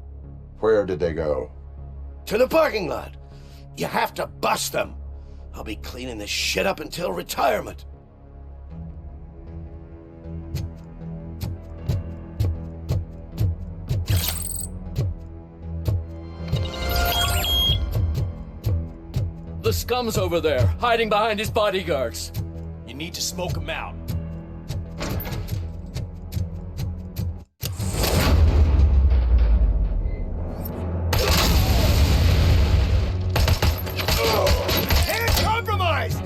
Where did they go? To the parking lot. You have to bust them. I'll be cleaning this shit up until retirement. The scum's over there, hiding behind his bodyguards. You need to smoke him out. And compromised!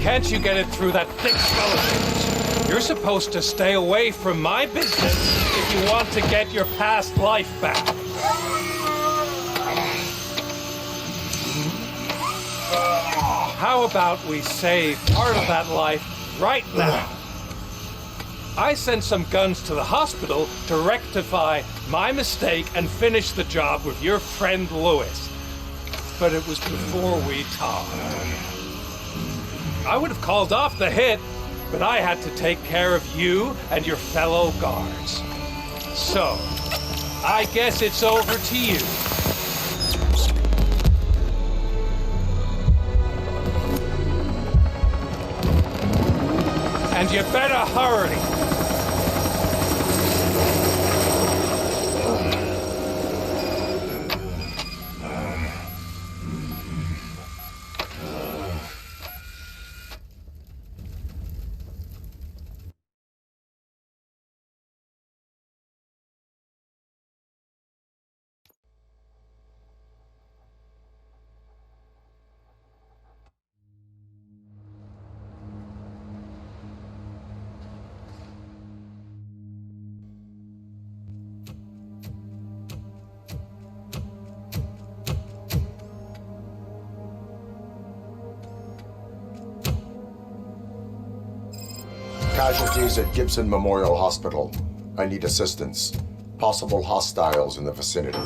Can't you get it through that thick skeleton? You're supposed to stay away from my business if you want to get your past life back. how about we save part of that life right now? I sent some guns to the hospital to rectify my mistake and finish the job with your friend Lewis. But it was before we talked. I would have called off the hit, but I had to take care of you and your fellow guards. So, I guess it's over to you. And you better hurry. Casualties at Gibson Memorial Hospital. I need assistance. Possible hostiles in the vicinity.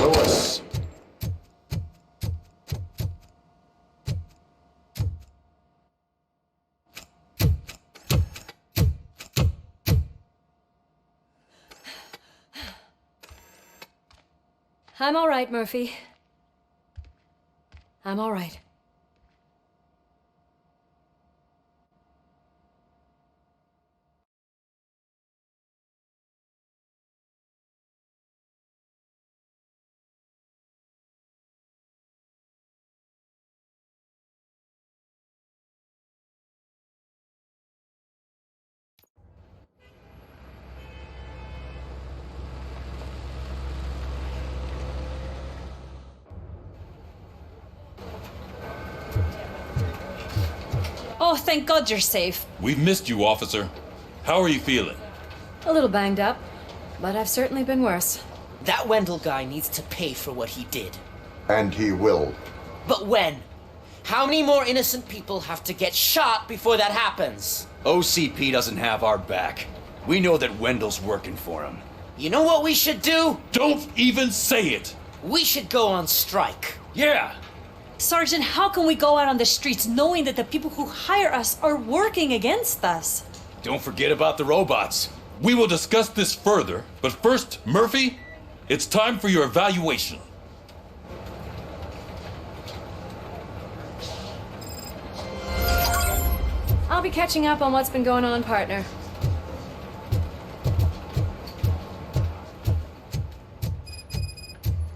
Lewis. I'm all right, Murphy. I'm all right. Oh, thank God you're safe. We've missed you, officer. How are you feeling? A little banged up, but I've certainly been worse. That Wendell guy needs to pay for what he did. And he will. But when? How many more innocent people have to get shot before that happens? OCP doesn't have our back. We know that Wendell's working for him. You know what we should do? Don't even say it! We should go on strike. Yeah! Sergeant, how can we go out on the streets knowing that the people who hire us are working against us? Don't forget about the robots. We will discuss this further, but first, Murphy, it's time for your evaluation. I'll be catching up on what's been going on, partner.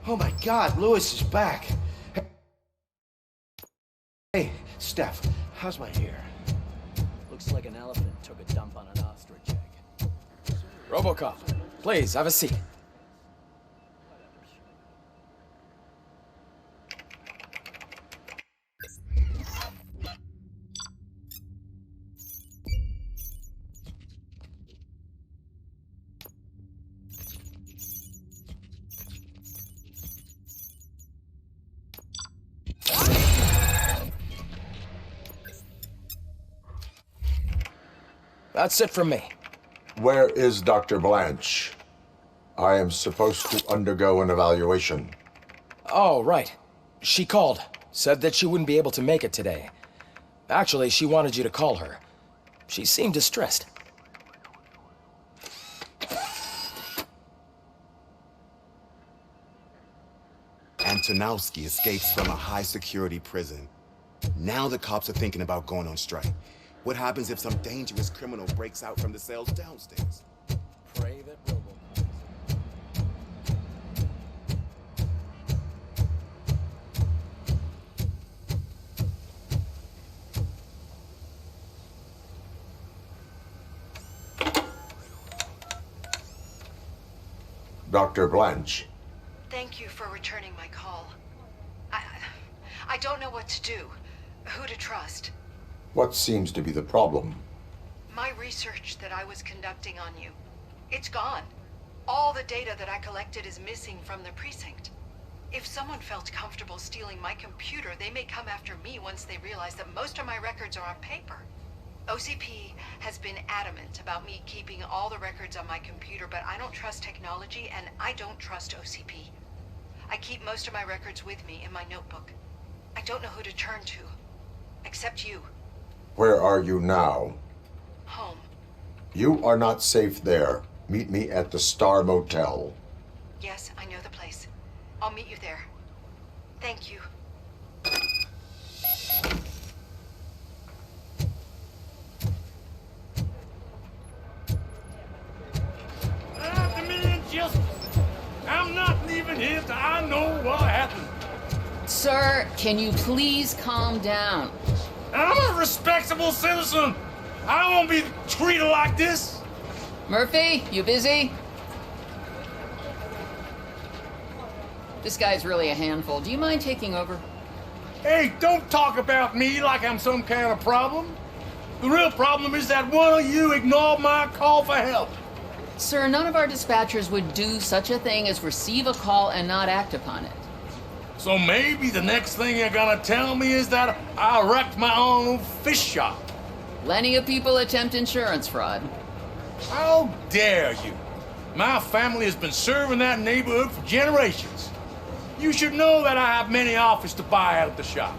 Oh my God, Lewis is back. Hey, Steph, how's my ear? Looks like an elephant took a dump on an ostrich egg. RoboCop, please, have a seat. That's it from me. Where is Dr. Blanche? I am supposed to undergo an evaluation. Oh, right. She called. Said that she wouldn't be able to make it today. Actually, she wanted you to call her. She seemed distressed. Antonowski escapes from a high-security prison. Now the cops are thinking about going on strike. What happens if some dangerous criminal breaks out from the cells downstairs? Pray that RoboCop. Dr. Blanche. Thank you for returning my call. I don't know what to do, who to trust. What seems to be the problem? My research that I was conducting on you, it's gone. All the data that I collected is missing from the precinct. If someone felt comfortable stealing my computer, they may come after me once they realize that most of my records are on paper. OCP has been adamant about me keeping all the records on my computer, but I don't trust technology and I don't trust OCP. I keep most of my records with me in my notebook. I don't know who to turn to, except you. Where are you now? Home. You are not safe there. Meet me at the Star Motel. Yes, I know the place. I'll meet you there. Thank you. I'm not leaving here till I know what happened. Sir, can you please calm down? I'm a respectable citizen. I won't be treated like this. Murphy, you busy? This guy's really a handful. Do you mind taking over? Hey, don't talk about me like I'm some kind of problem. The real problem is that one of you ignored my call for help. Sir, none of our dispatchers would do such a thing as receive a call and not act upon it. So maybe the next thing you're gonna tell me is that I wrecked my own fish shop. Plenty of people attempt insurance fraud. How dare you? My family has been serving that neighborhood for generations. You should know that I have many offers to buy out the shop.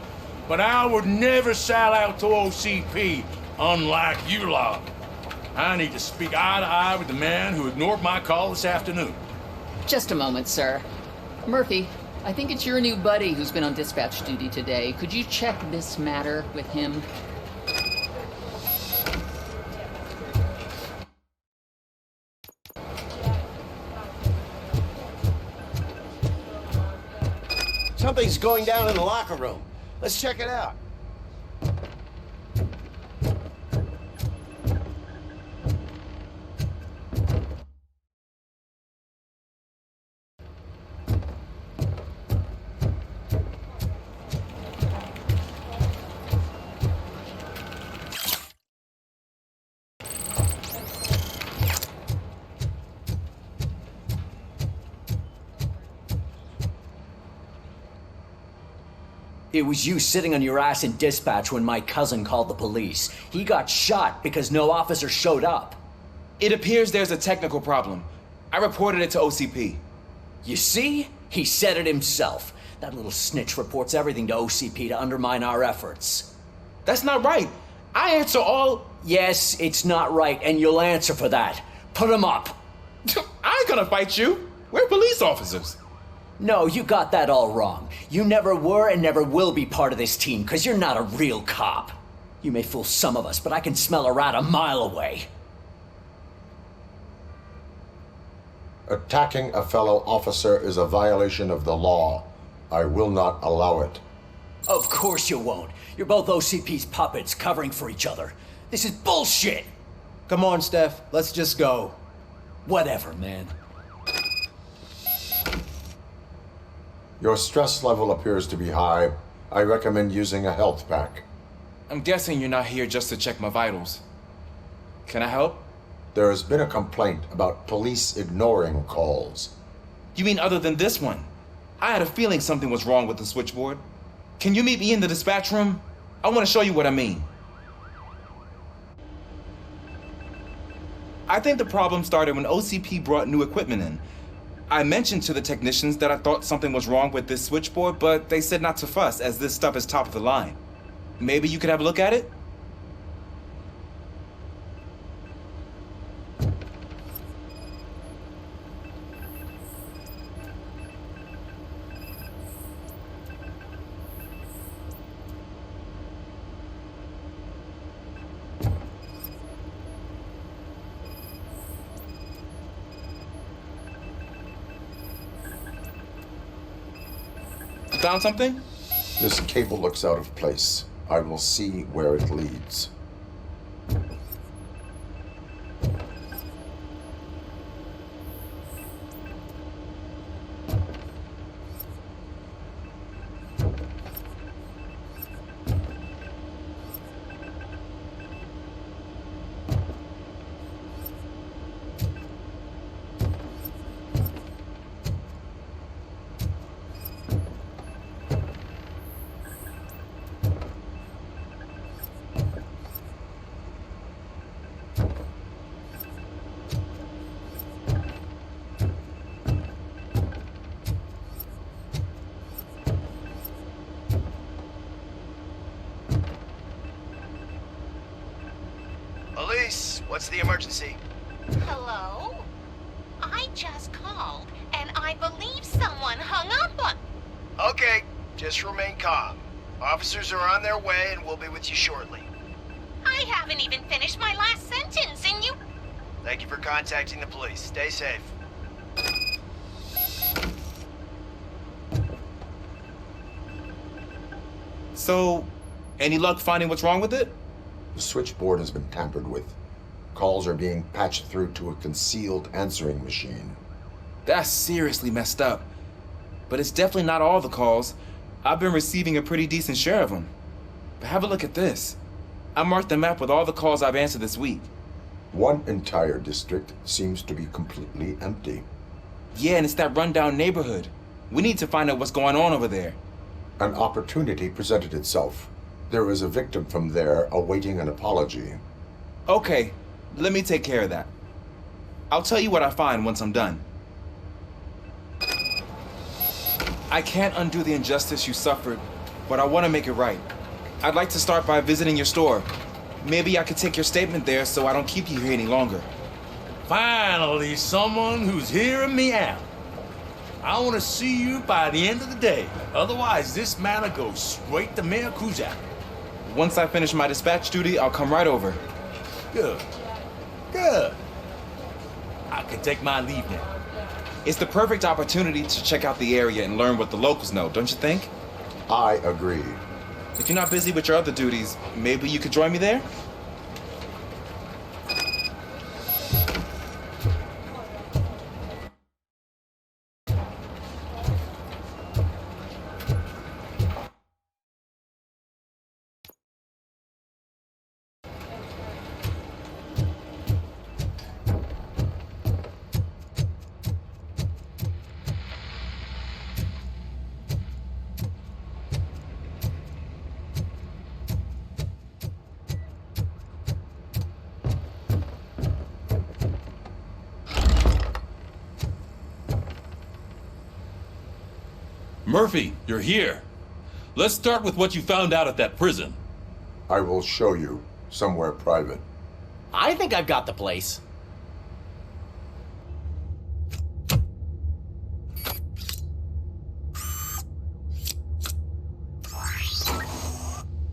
But I would never sell out to OCP, unlike you lot. I need to speak eye to eye with the man who ignored my call this afternoon. Just a moment, sir. Murphy, I think it's your new buddy who's been on dispatch duty today. Could you check this matter with him? Something's going down in the locker room. Let's check it out. It was you sitting on your ass in dispatch when my cousin called the police. He got shot because no officer showed up. It appears there's a technical problem. I reported it to OCP. You see? He said it himself. That little snitch reports everything to OCP to undermine our efforts. That's not right. I answer all... Yes, it's not right, and you'll answer for that. Put him up. I ain't gonna fight you. We're police officers. No, you got that all wrong. You never were and never will be part of this team, because you're not a real cop. You may fool some of us, but I can smell a rat a mile away. Attacking a fellow officer is a violation of the law. I will not allow it. Of course you won't. You're both OCP's puppets covering for each other. This is bullshit! Come on, Steph. Let's just go. Whatever, man. Your stress level appears to be high. I recommend using a health pack. I'm guessing you're not here just to check my vitals. Can I help? There has been a complaint about police ignoring calls. You mean other than this one? I had a feeling something was wrong with the switchboard. Can you meet me in the dispatch room? I want to show you what I mean. I think the problem started when OCP brought new equipment in. I mentioned to the technicians that I thought something was wrong with this switchboard, but they said not to fuss, as this stuff is top of the line. Maybe you could have a look at it? Found something? This cable looks out of place. I will see where it leads. Police, what's the emergency? Hello? I just called, and I believe someone hung up on... Okay, just remain calm. Officers are on their way and we'll be with you shortly. I haven't even finished my last sentence, and you... Thank you for contacting the police. Stay safe. So, any luck finding what's wrong with it? The switchboard has been tampered with. Calls are being patched through to a concealed answering machine. That's seriously messed up. But it's definitely not all the calls. I've been receiving a pretty decent share of them. But have a look at this. I marked the map with all the calls I've answered this week. One entire district seems to be completely empty. Yeah, and it's that rundown neighborhood. We need to find out what's going on over there. An opportunity presented itself. There is a victim from there awaiting an apology. Okay, let me take care of that. I'll tell you what I find once I'm done. I can't undo the injustice you suffered, but I want to make it right. I'd like to start by visiting your store. Maybe I could take your statement there so I don't keep you here any longer. Finally, someone who's hearing me out. I want to see you by the end of the day. Otherwise, this matter goes straight to Mayor Kuzak. Once I finish my dispatch duty, I'll come right over. Good. Good. I can take my leave now. It's the perfect opportunity to check out the area and learn what the locals know, don't you think? I agree. If you're not busy with your other duties, maybe you could join me there? Murphy, you're here. Let's start with what you found out at that prison. I will show you, somewhere private. I think I've got the place.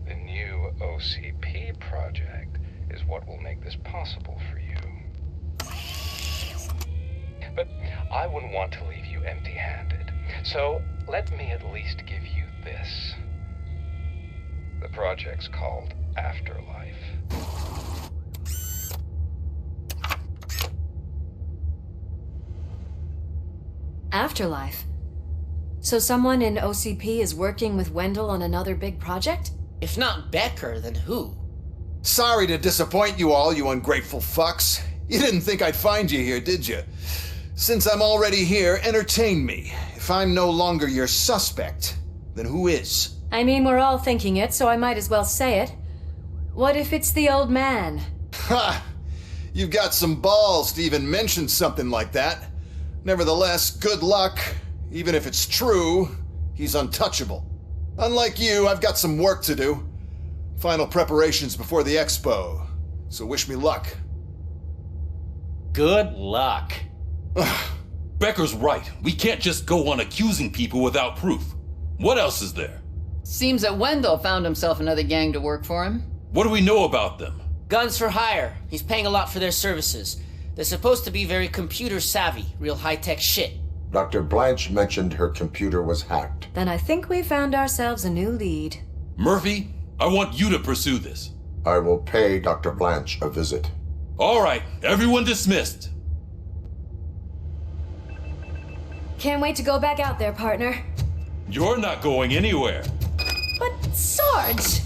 The new OCP project is what will make this possible for you. But I wouldn't want to leave you empty-handed. So let me at least give you this. The project's called Afterlife. Afterlife? So someone in OCP is working with Wendell on another big project? If not Becker, then who? Sorry to disappoint you all, you ungrateful fucks. You didn't think I'd find you here, did you? Since I'm already here, entertain me. If I'm no longer your suspect, then who is? I mean, we're all thinking it, so I might as well say it. What if it's the old man? Ha! You've got some balls to even mention something like that. Nevertheless, good luck. Even if it's true, he's untouchable. Unlike you, I've got some work to do. Final preparations before the expo. So wish me luck. Good luck. Becker's right. We can't just go on accusing people without proof. What else is there? Seems that Wendell found himself another gang to work for him. What do we know about them? Guns for hire. He's paying a lot for their services. They're supposed to be very computer savvy, real high-tech shit. Dr. Blanche mentioned her computer was hacked. Then I think we found ourselves a new lead. Murphy, I want you to pursue this. I will pay Dr. Blanche a visit. All right, everyone dismissed. Can't wait to go back out there, partner. You're not going anywhere. But, Sarge!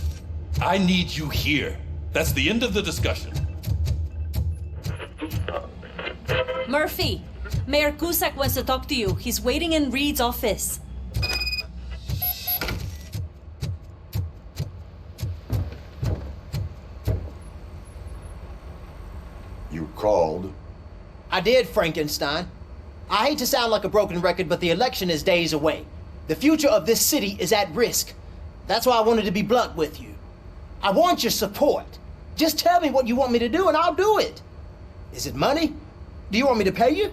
I need you here. That's the end of the discussion. Murphy, Mayor Cusack wants to talk to you. He's waiting in Reed's office. You called? I did, Frankenstein. I hate to sound like a broken record, but the election is days away. The future of this city is at risk. That's why I wanted to be blunt with you. I want your support. Just tell me what you want me to do and I'll do it. Is it money? Do you want me to pay you?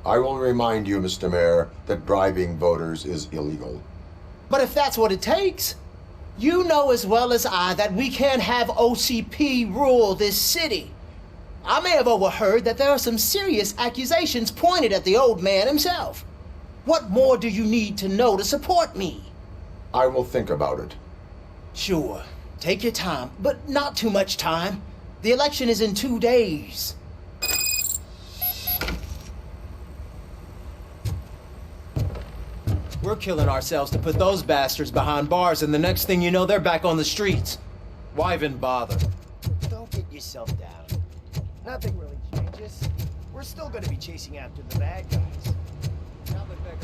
I will remind you, Mr. Mayor, that bribing voters is illegal. But if that's what it takes, you know as well as I that we can't have OCP rule this city. I may have overheard that there are some serious accusations pointed at the old man himself. What more do you need to know to support me? I will think about it. Sure. Take your time, but not too much time. The election is in 2 days. We're killing ourselves to put those bastards behind bars, and the next thing you know, they're back on the streets. Why even bother? Don't get yourself down. Nothing really changes. We're still gonna be chasing after the bad guys. Now that they're